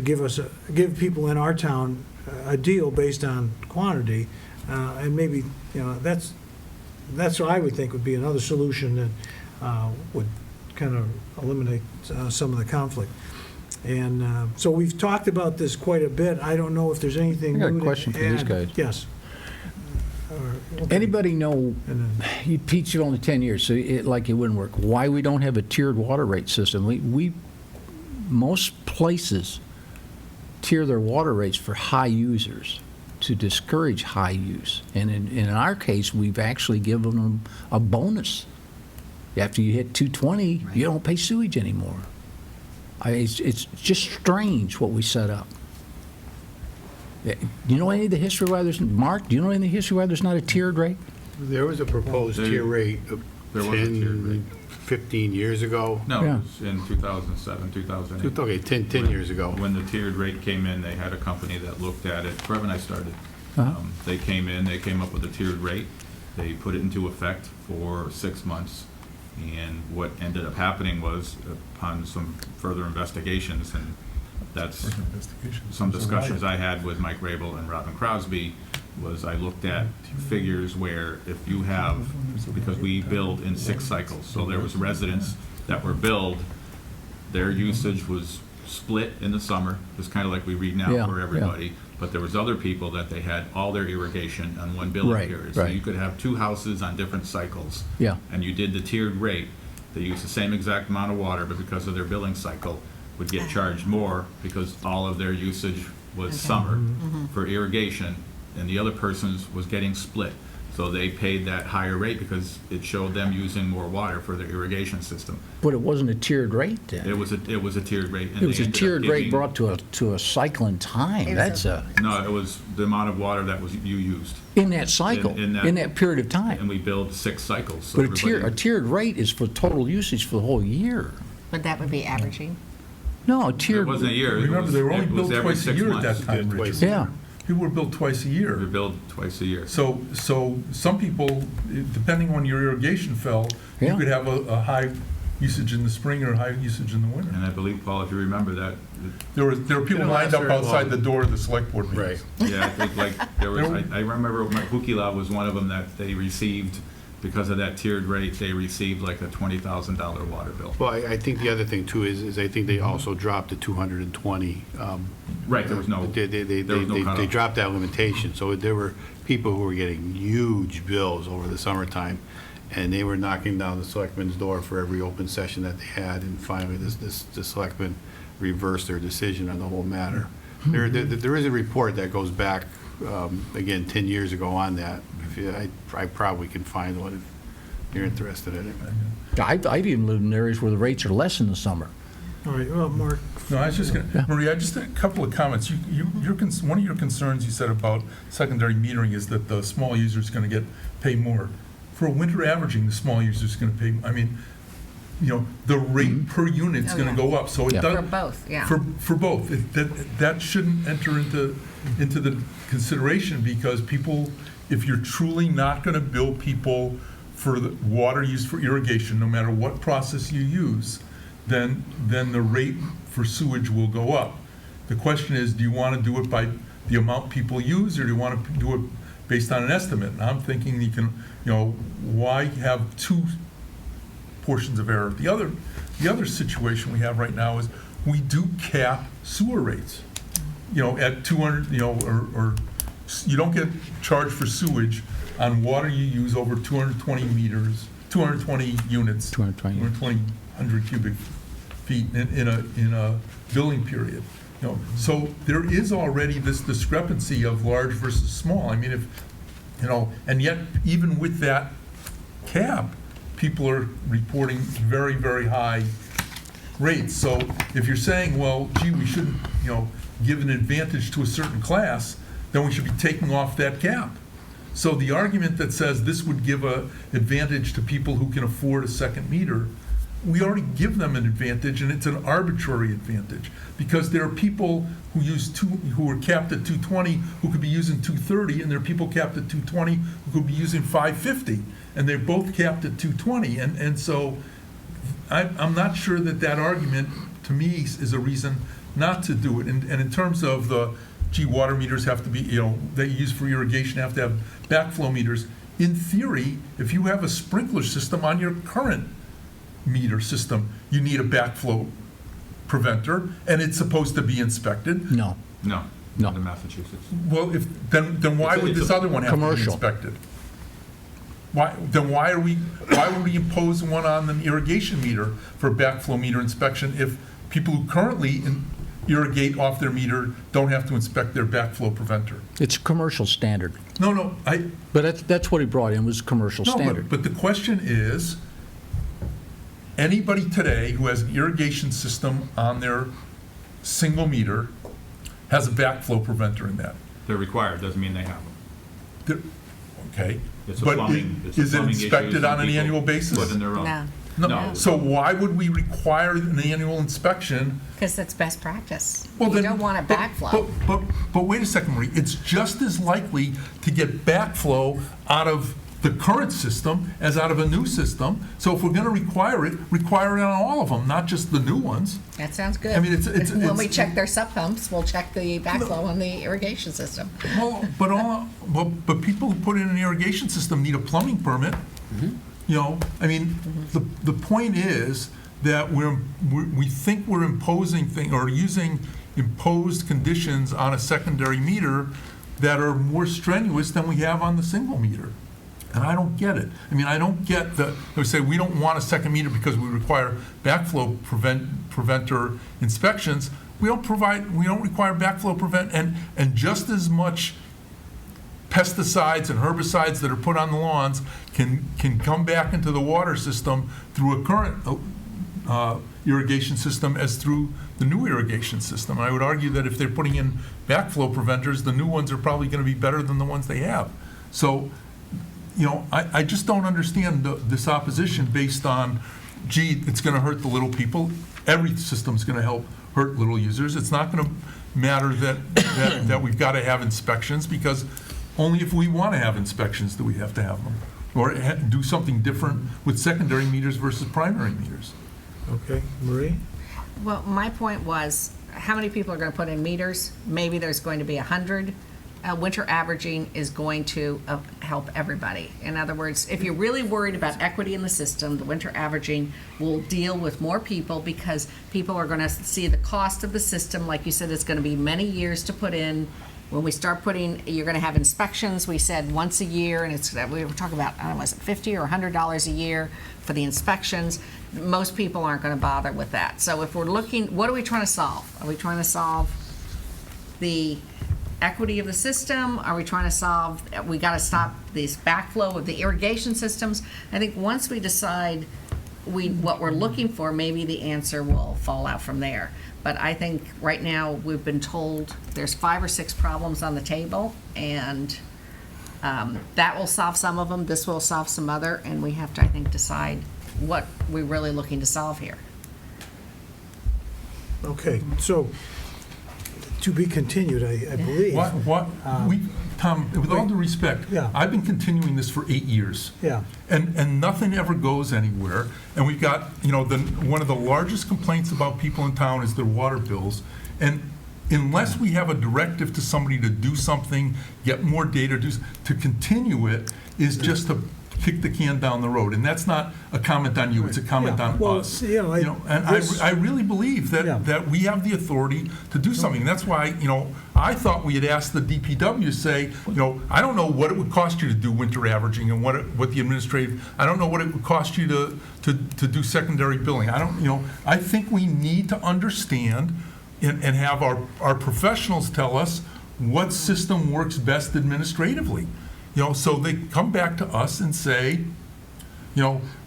give people in our town a deal based on quantity, and maybe, you know, that's what I would think would be another solution that would kind of eliminate some of the conflict. And so we've talked about this quite a bit. I don't know if there's anything I got a new to question for these add. guys. Yes. Okay. Anybody know, And then- Pete's only 10 years, so it wouldn't work, why we don't have a tiered water rate system? Most places tier their water rates for high users to discourage high use. And in our case, we've actually given them a bonus. After you hit 220, you don't pay sewage anymore. It's just strange what we set up. Do you know any of the history why there's, Mark, do you know any of the history why there's not a tiered rate? There was a proposed tier rate There was a tiered rate. 15 years ago. No, Yeah. it was in 2007, 2008. Okay, 10 years ago. When the tiered rate came in, they had a company that looked at it. Trevor and I started. Uh-huh. They came in, they came up with a tiered rate. They put it into effect for 6 months. And what ended up happening was, upon some further investigations, and that's some discussions I had with Mike Rabel and Robin Crosby, was I looked at figures where if you have, because we billed in 6 cycles, so there was residents that were billed, their usage was split in the summer, just kind of like we read now Yeah, for yeah. everybody, but there was other people that they had all their irrigation on one billing Right, period. So right. you could have 2 houses on different cycles. Yeah. And you did the tiered rate, they use the same exact amount of water, but because of their billing cycle, would get charged more because all of their usage was summer for irrigation, and the other person's was getting split. So they paid that higher rate because it showed them using more water for their irrigation system. But it wasn't a tiered rate then. It was a tiered rate. and It was they a ended up tiered rate giving- brought to a cycle in time. That's No, it was the amount of water that was you used. in that cycle, In in that period of time. And we billed 6 cycles. So But a everybody- tiered rate is for total usage for the whole year. But that would be averaging. No, a It tiered. wasn't a year. it Remember, was- they were only it was billed every twice a 6 year at months. that time, Twice Richard. Yeah. People were billed twice a year. We billed twice a year. So some people, depending on your irrigation fell, you Yeah. could have a high usage in the spring or a high usage in the winter. And I believe, Paul, if you remember that, There were people Didn't lined last up very outside long. the door of the select board Right. meetings. yeah, I think like there was, I remember Hukila was one of them that they received, because of that tiered rate, they received like a $20,000 water bill. Well, I think the other thing too is I think they also dropped to 220. Right, there was no, They there was no cutoff. dropped that limitation, so there were people who were getting huge bills over the summertime, and they were knocking down the selectman's door for every open session that they had, and finally the selectmen reversed their decision on the whole matter. There is a report that goes back, again, 10 years ago on that. I probably can find one if you're interested in it. I've even lived in areas where the rates are less in the summer. All right, well, Mark, No, I was just going to, Maria, just a couple of comments. One of your concerns you said about secondary metering is that the small user is going to pay more. For winter averaging, the small user is going to pay, I mean, the rate per unit is Oh, going to yeah. go up, so it Yeah. does. For both, yeah. For both. That shouldn't enter into the consideration, because people, if you're truly not going to bill people for the water used for irrigation, no matter what process you use, then the rate for sewage will go up. The question is, do you want to do it by the amount people use, or do you want to do it based on an estimate? And I'm thinking you can, why have 2 portions of error? The other situation we have right now is we do cap sewer rates. at 200, or you don't get charged for sewage on water you use over 220 meters, 220 units. 200 cubic feet in a billing period. So there is already this discrepancy of large versus small. I mean, and yet even with that cap, people are reporting very, very high rates. So if you're saying, well, gee, we shouldn't, give an advantage to a certain class, then we should be taking off that cap. So the argument that says this would give an advantage to people who can afford a second meter, we already give them an advantage, and it's an arbitrary advantage, because there are people who are capped at 220 who could be using 230, and there are people capped at 220 who could be using 550, and they're both capped at 220. And so I'm not sure that argument, to me, is a reason not to do it. And in terms of the, water meters have to be, that you use for irrigation have to have backflow meters. In theory, if you have a sprinkler system on your current meter system, you need a backflow preventer, and it's supposed to be inspected. No. No, not in Massachusetts. Well, then why would this other one have to be inspected? Why would we impose one on an irrigation meter for a backflow meter inspection if people who currently irrigate off their meter don't have to inspect their backflow preventer? It's a commercial standard. No, But that's what he brought in, was commercial standard. But the question is, anybody today who has an irrigation system on their single meter has a backflow preventer in that. They're required, doesn't mean they have them. Okay. It's a But plumbing- it's a is it plumbing issue. inspected Some on an people annual basis? put in their own. No. No. So why would we require an annual inspection? Because that's best practice. Well, You then- don't want a but- backflow. But wait a second, Marie. It's just as likely to get backflow out of the current system as out of a new system. So if we're going to require it on all of them, not just the new ones. That sounds good. I mean, it's When we check their sub pumps, we'll check the backflow on the irrigation system. Well, but people who put in an irrigation system need a plumbing permit. I mean, the point is that we think we're imposing things or using imposed conditions on a secondary meter that are more strenuous than we have on the single meter. And I don't get it. I mean, I don't get they say we don't want a second meter because we require backflow preventer inspections. We don't require backflow prevent, and just as much pesticides and herbicides that are put on the lawns can come back into the water system through a current irrigation system as through the new irrigation system. And I would argue that if they're putting in backflow preventers, the new ones are probably going to be better than the ones they have. So, I just don't understand this opposition based on, gee, it's going to hurt the little people. Every system's going to help hurt little users. It's not going to matter that we've got to have inspections, because only if we want to have inspections do we have to have them, or do something different with secondary meters versus primary meters. Okay, Marie? Well, my point was, how many people are going to put in meters? Maybe there's going to be 100. Winter averaging is going to help everybody. In other words, if you're really worried about equity in the system, the winter averaging will deal with more people, because people are going to see the cost of the system. Like you said, it's going to be many years to put in. When we start putting, you're going to have inspections, we said once a year, and we were talking about, I don't know, was it $50 or $100 a year for the inspections? Most people aren't going to bother with that. So if we're looking, what are we trying to solve? Are we trying to solve the equity of the system? Are we trying to solve, we got to stop this backflow of the irrigation systems? I think once we decide what we're looking for, maybe the answer will fall out from there. But I think right now we've been told there's 5 or 6 problems on the table, and that will solve some of them, this will solve some other, and we have to, I think, decide what we're really looking to solve here. Okay, so, to be continued, I believe. Tom, with all due respect, Yeah. I've been continuing this for 8 years. Yeah. And nothing ever goes anywhere. And we've got, one of the largest complaints about people in town is their water bills. And unless we have a directive to somebody to do something, get more data, to continue it, is just to kick the can down the road. And that's not a comment on you, it's a comment Yeah. on Well, us. you know, And this- I really believe Yeah. that we have the authority to do something. That's why, I thought we had asked the DPW to say, I don't know what it would cost you to do winter averaging and what the administrative, I don't know what it would cost you to do secondary billing. I think we need to understand and have our professionals tell us what system works best administratively. So they come back to us and say,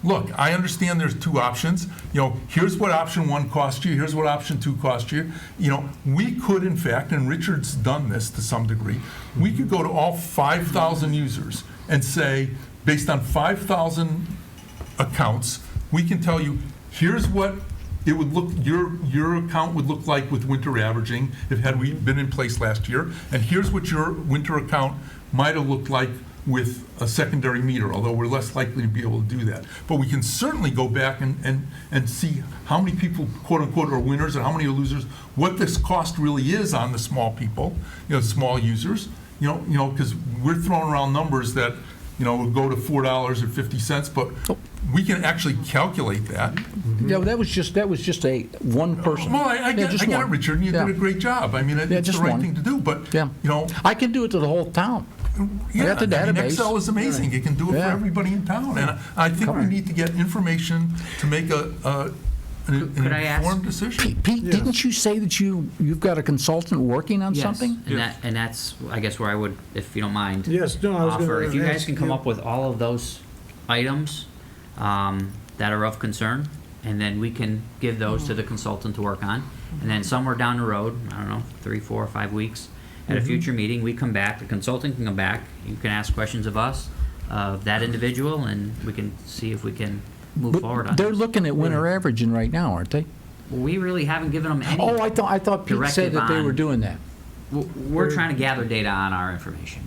look, I understand there's two options. Here's what option one cost you, here's what option two cost you. We could, in fact, and Richard's done this to some degree, we could go to all 5,000 users and say, based on 5,000 accounts, we can tell you, here's what it would look, your account would look like with winter averaging if had we been in place last year, and here's what your winter account might have looked like with a secondary meter, although we're less likely to be able to do that. But we can certainly go back and see how many people, quote unquote, are winners and how many are losers, what this cost really is on the small people, small users, because we're throwing around numbers that, would go to $4.50, but we can actually calculate that. Yeah, that was just a one person. Well, I get it, Richard, and you did a great job. I mean, it's the right thing to do, but, I can do it to the whole town. I got the database. Excel is amazing. It can do it for everybody in town. And I think we need to get information to make an informed decision. Pete, didn't you say that you've got a consultant working on something? And that's, I guess, where I would, if you don't mind, Yes, no, I was offer, gonna if you guys ask can come you. up with all of those items that are of concern, and then we can give those to the consultant to work on. And then somewhere down the road, I don't know, 3, 4, 5 weeks, at a future meeting, we come back, the consultant can come back, you can ask questions of us, of that individual, and we can see if we can move forward on They're this. looking at winter averaging right now, aren't they? We really haven't given them any. Oh, I thought Pete said directive that they were on- doing that. We're trying to gather data on our information.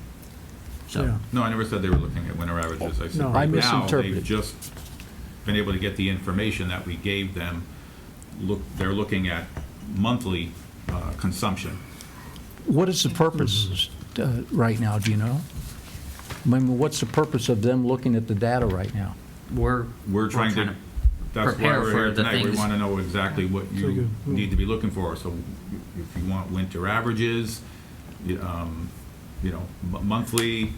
So, Yeah. No, I never said they were looking at winter averages. I said No. I right now, misinterpreted. they've just been able to get the information that we gave them. They're looking at monthly consumption. What is the purpose right now, do you know? I mean, what's the purpose of them looking at the data right now? We're trying to, that's why prepare we're for here the tonight. We things. want to know exactly what you need to be looking for. So if you want winter averages, monthly,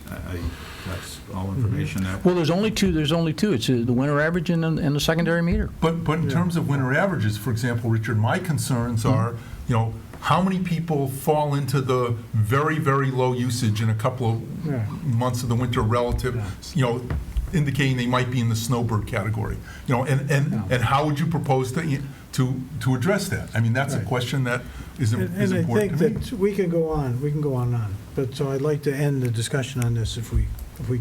that's all information that. Well, there's only two. It's the winter average and the secondary meter. But in terms of winter averages, for example, Richard, my concerns are, how many people fall into the very, very low usage in a couple of months of the winter relative, indicating they might be in the snowbird category, and how would you propose to address that? I mean, that's a question that is important to me. And I think that we can go on and on, but so I'd like to end the discussion on this if we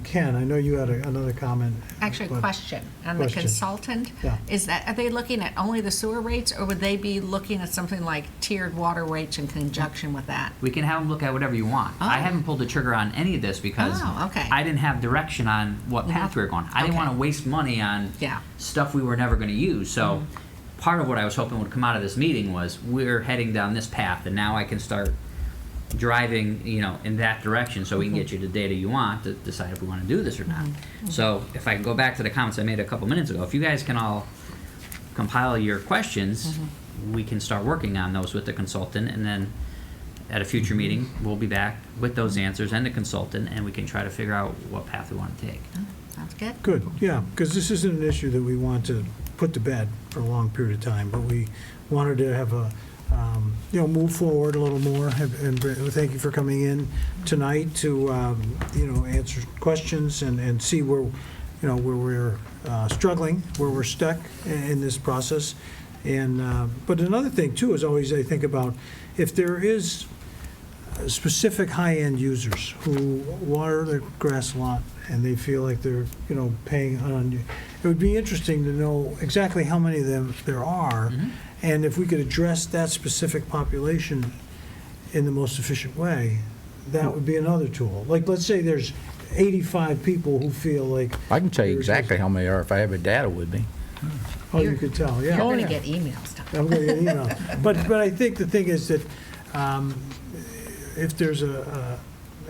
can. I know you had another comment. Actually, but- question on the Question. consultant. Yeah. Are they looking at only the sewer rates, or would they be looking at something like tiered water rates in conjunction with that? we can have them look at whatever you want. I Oh. haven't pulled the trigger on any of this because Oh, okay. I didn't have direction on what path we were going. I didn't Okay. want to waste money on Yeah. stuff we were never going to use. So part of what I was hoping would come out of this meeting was we're heading down this path, and now I can start driving, in that direction, so we can get you the data you want to decide if we want to do this or not. So if I can go back to the comments I made a couple minutes ago, if you guys can all compile your questions, we can start working on those with the consultant, and then at a future meeting, we'll be back with those answers and the consultant, and we can try to figure out what path we want to take. Sounds good. Good, yeah, because this isn't an issue that we want to put to bed for a long period of time, but we wanted to have move forward a little more, and thank you for coming in tonight to, answer questions and see where we're struggling, where we're stuck in this process. And, but another thing too is always I think about if there is specific high-end users who water their grass a lot and they feel like they're, paying on, it would be interesting to know exactly how many of them there are. And if we could address that specific population in the most efficient way, that would be another tool. Like, let's say there's 85 people who feel like. I can tell you exactly how many are if I have the data with me. Oh, you could tell, yeah. You're going to yeah. get emails, Tom. I'm going to get emails. But I think the thing is that if there's a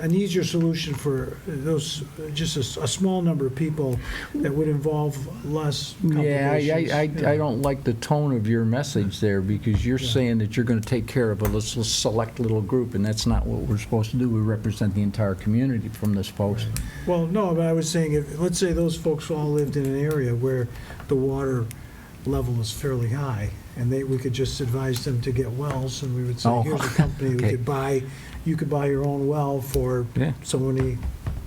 an easier solution for those, just a small number of people that would involve less Yeah, complications. I don't like the tone of your message there, because you're saying that you're going to take care of a select little group, and that's not what we're supposed to do. We represent the entire community from this post. Well, no, but I was saying, if, let's say those folks all lived in an area where the water level is fairly high, and we could just advise them to get wells, and we would say, Oh, here's a company okay. you could buy your own well for Yeah. so many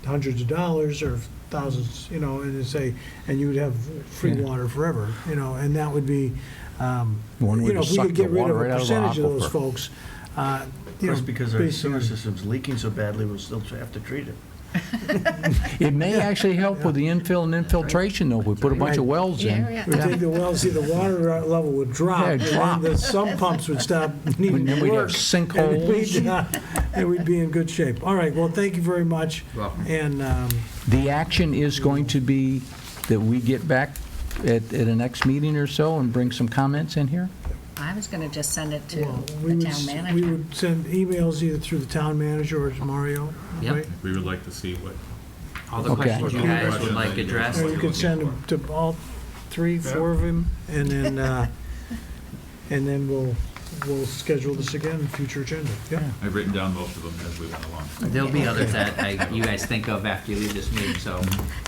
hundreds of dollars or thousands, and say, and you would have free Yeah. water forever, and that would be, One way to if we suck could the get rid water of a right out of the percentage of those aquifer. folks, Of course, because our basically- sewer system's leaking so badly, we'll still have to treat it. It may actually help with the infill and infiltration, though, if we put a bunch of wells in. Yeah, We take the wells, see, the water level would drop. Yeah, and then drop. the sump pumps would stop needing And then to we'd have work. sinkholes. And we'd be in good shape. All right, well, thank you very much. Welcome. And, The action is going to be that we get back at a next meeting or so and bring some comments in here? I was going to just send it to well, the town we manager. would send emails either through the town manager or to Mario, Yep. right? We would like to see what. All the Okay. questions you guys would like addressed. Or you could send them to all three, four of them, and then we'll schedule this again, in future agenda. Yeah. I've written down most of them as we went along. There'll be others that you guys think of after you leave this meeting, so,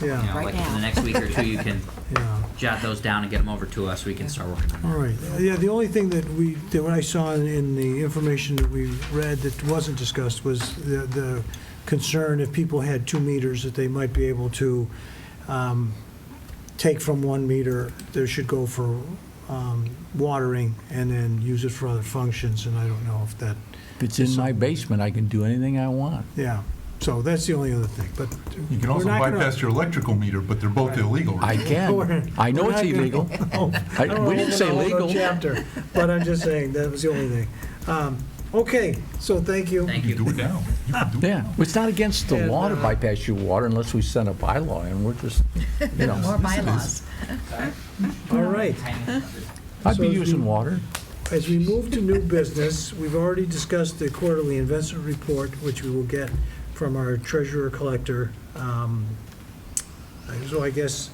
Yeah. Right like now. in the next week or two, you can Yeah. jot those down and get them over to us, we can start working on All right. Yeah, the only thing that I saw in the information that we read that wasn't discussed was the concern if people had 2 meters, that they might be able to take from 1 meter, they should go for watering and then use it for other functions, and I don't know if that, If it's in my basement, I can do anything I want. yeah. So that's the only other thing, but. You can also we're not gonna- bypass your electrical meter, but they're both illegal. I right? can. I know We're it's not gonna- illegal. I don't We know didn't say the whole legal. chapter, but I'm just saying, that was the only thing. Okay, so thank you. Thank You can do it now. You can do it. Yeah, it's not against the And, law to bypass your water unless we send a bylaw, and we're just, More bylaws. All right. I'd So be as using we- water. As we move to new business, we've already discussed the quarterly investment report, which we will get from our treasurer collector. So I guess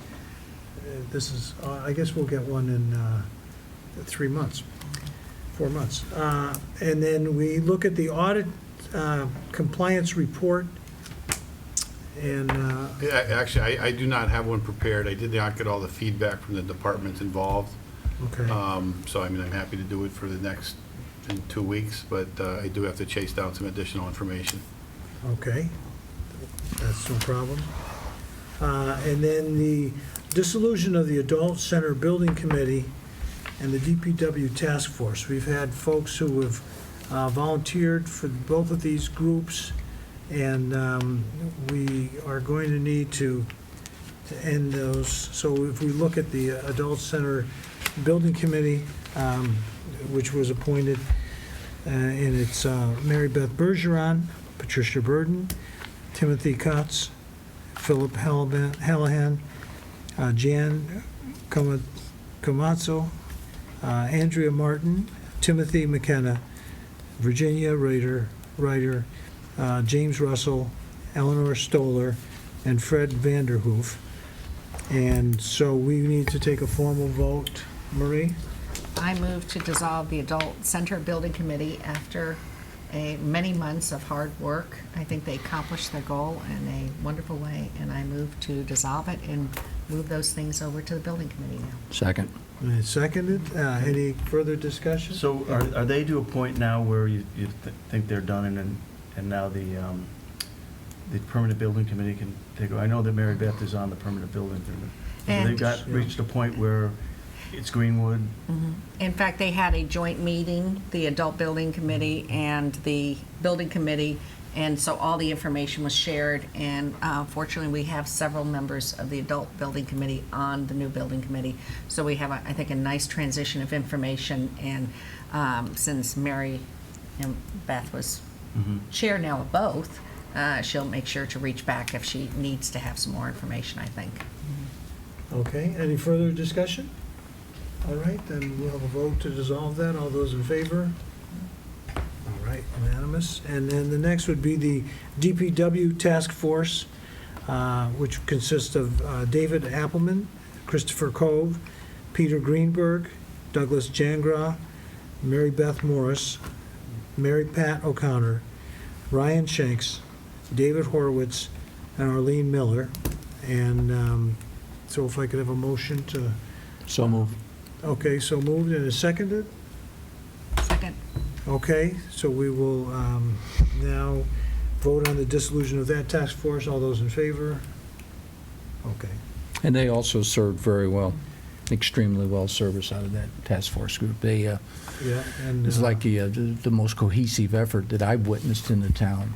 I guess we'll get one in 3 months, 4 months. And then we look at the audit compliance report, and Yeah, actually, I do not have one prepared. I did not get all the feedback from the departments involved. okay. So, I mean, I'm happy to do it for the next, in 2 weeks, but I do have to chase down some additional information. Okay, that's no problem. And then the dissolution of the Adult Center Building Committee and the DPW Task Force. We've had folks who have volunteered for both of these groups, and we are going to need to end those. So if we look at the Adult Center Building Committee, which was appointed, and it's Mary Beth Bergeron, Patricia Burden, Timothy Kotz, Philip Hallahan, Jan Comatzo, Andrea Martin, Timothy McKenna, Virginia Ryder, James Russell, Eleanor Stoller, and Fred Vanderhoof. And so we need to take a formal vote. Marie? I move to dissolve the Adult Center Building Committee after many months of hard work. I think they accomplished their goal in a wonderful way, and I move to dissolve it and move those things over to the building committee now. Second. Seconded. Any further discussion? So are they to a point now where you think they're done, and now the permanent building committee can take over? I know that Mary Beth is on the permanent building committee. Have they And- reached a point where it's Greenwood? In fact, they had a joint meeting, the adult building committee and the building committee, and so all the information was shared, and fortunately, we have several members of the adult building committee on the new building committee, so we have, I think, a nice transition of information, and since Mary and Beth was chair now of both, she'll make sure to reach back if she needs to have some more information, I think. Okay, any further discussion? All right, then we'll have a vote to dissolve that. All those in favor? All right. right, unanimous. And then the next would be the DPW Task Force, which consists of David Appleman, Christopher Cove, Peter Greenberg, Douglas Jangra, Mary Beth Morris, Mary Pat O'Connor, Ryan Shanks, David Horowitz, and Arlene Miller. And so if I could have a motion to, So moved. okay, so moved and is seconded? Second. Okay, so we will now vote on the dissolution of that task force. All those in favor? Okay. And they also served very well, extremely well service out of that task force group. They, Yeah, and. it's like the most cohesive effort that I've witnessed in the town.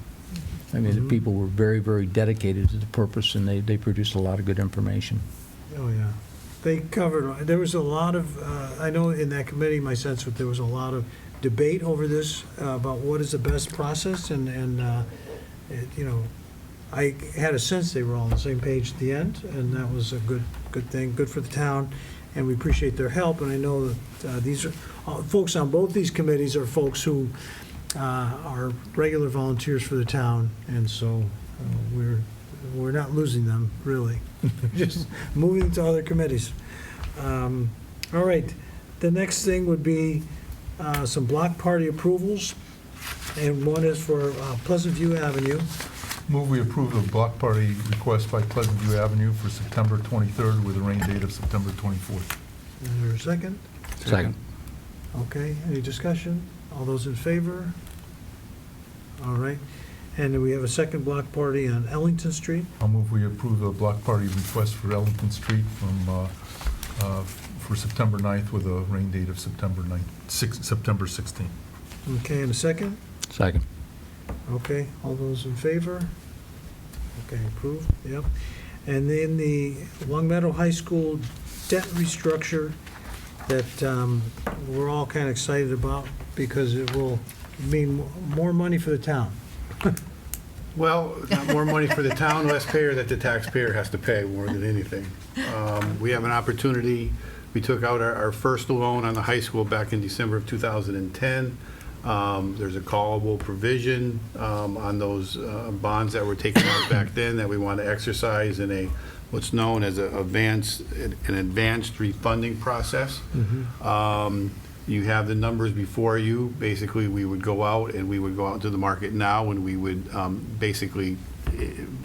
I mean, the Mhm. people were very, very dedicated to the purpose, and they produced a lot of good information. Oh, yeah. They covered, there was a lot of, I know in that committee, my sense was there was a lot of debate over this, about what is the best process, and you know, I had a sense they were all on the same page at the end, and that was a good thing, good for the town, and we appreciate their help, and I know that these are, folks on both these committees are folks who are regular volunteers for the town, and so we're not losing them, really. Just moving to other committees. All right, the next thing would be some block party approvals, and one is for Pleasant View Avenue. Move we approve the block party request by Pleasant View Avenue for September 23rd with a rain date of September 24th. Is there a second? Second. Okay, any discussion? All those in favor? All right, and then we have a second block party on Ellington Street. I'll move we approve the block party request for Ellington Street for September 9th with a rain date of September 16th. Okay, and a second? Second. Okay, all those in favor? Okay, approved, yep. And then the Long Meadow High School debt restructure that we're all kind of excited about because it will mean more money for the town. Well, not more money for the town, less payer that the taxpayer has to pay more than anything. We have an opportunity, we took out our first loan on the high school back in December of 2010. There's a callable provision on those bonds that were taken out back then that we want to exercise in what's known as an advanced refunding process. You have the numbers before you. Basically, we would go out and we would go out into the market now and we would basically,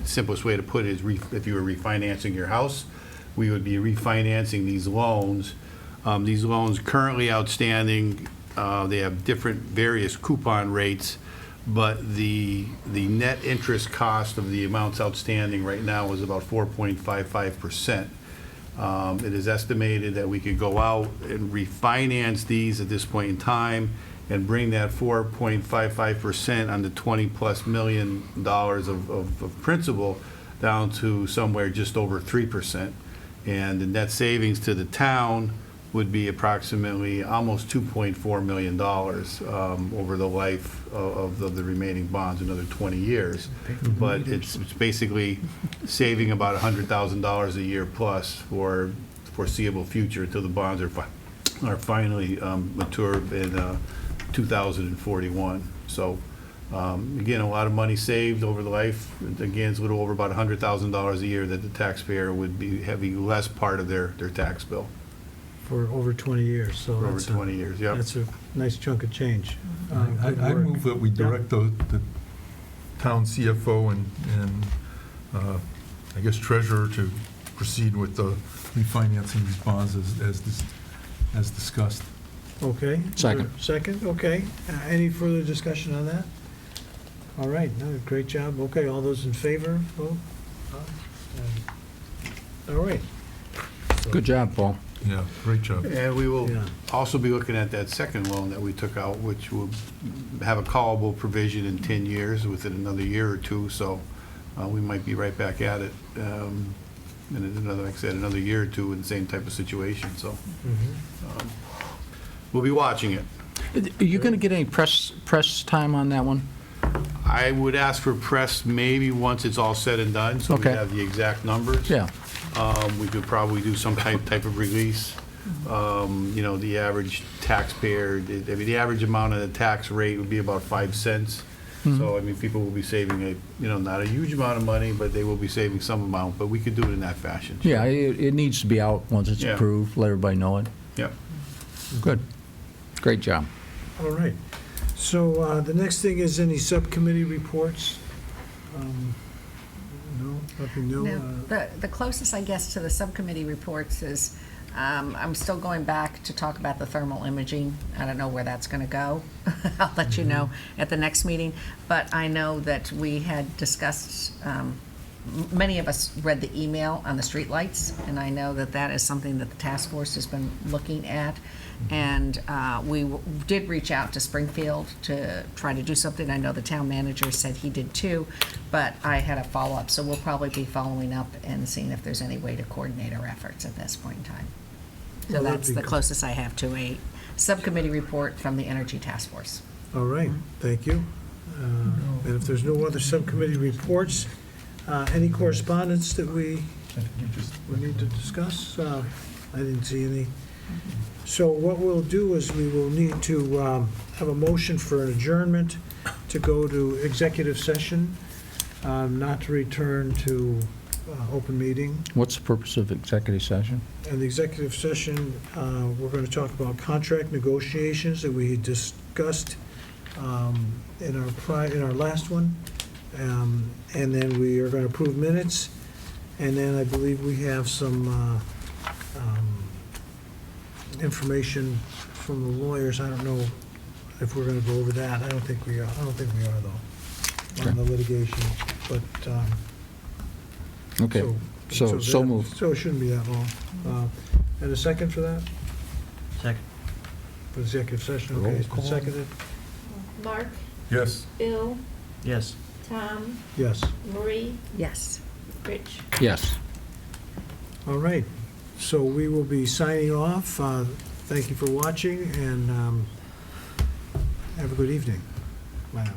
simplest way to put it is if you were refinancing your house, we would be refinancing these loans. These loans currently outstanding, they have different various coupon rates, but the net interest cost of the amounts outstanding right now is about 4.55%. It is estimated that we could go out and refinance these at this point in time and bring that 4.55% on the $20+ million of principal down to somewhere just over 3%. And the net savings to the town would be approximately almost $2.4 million over the life of the remaining bonds, another 20 years. But it's basically saving about $100,000 a year plus for foreseeable future until the bonds are finally mature in 2041. So again, a lot of money saved over the life. Again, it's a little over about $100,000 a year that the taxpayer would be having less part of their tax bill. For over 20 years, so For over that's 20 years, yep. That's a nice chunk of change. I move that we direct the town CFO and I guess treasurer to proceed with the refinancing these bonds as discussed. Okay. Second. Second, okay. Any further discussion on that? All right, no, great job. Okay, all those in favor, vote. All right. So- Good job, Paul. Yeah, great job. And we will Yeah. also be looking at that second loan that we took out, which will have a callable provision in 10 years within another year or two, so we might be right back at it in another, like I said, another year or two in the same type of situation, so we'll be watching it. Are you going to get any press time on that one? I would ask for press maybe once it's all said and done, so we Okay. have the exact numbers. Yeah. We could probably do some type of release. You know, the average taxpayer, I mean, the average amount of the tax rate would be about 5 cents. So, I mean, people will be saving not a huge amount of money, but they will be saving some amount, but we could do it in that fashion. Yeah, it needs to be out once it's Yeah. approved, let everybody know it. Yep. Good. Great job. All right. So the next thing is any subcommittee reports? No, nothing new? No, the closest, I guess, to the subcommittee reports is, I'm still going back to talk about the thermal imaging. I don't know where that's going to go. I'll let you know at the next meeting. But I know that we had discussed, many of us read the email on the streetlights, and I know that that is something that the task force has been looking at. And we did reach out to Springfield to try to do something. I know the town manager said he did too, but I had a follow-up. So we'll probably be following up and seeing if there's any way to coordinate our efforts at this point in time. So Well, that'd that's be the good. closest I have to a subcommittee report from the Energy Task Force. All right, thank you. And if there's no other subcommittee reports, any correspondence that we need to discuss? I didn't see any. So what we'll do is we will need to have a motion for an adjournment to go to executive session, not to return to open meeting. What's the purpose of executive session? In the executive session, we're going to talk about contract negotiations that we had discussed in our last one. And then we are going to approve minutes. And then I believe we have some information from the lawyers. I don't know if we're going to go over that. I don't think we are though, on the litigation. But Okay, so that- moved. So it shouldn't be that long. And a second for that? Second. For the executive session, Roll okay, it's been call. seconded? Mark, Yes. Bill, Yes. Tom, Yes. Marie, Yes. Rich. Yes. All right, so we will be signing off. Thank you for watching, and have a good evening. Bye now.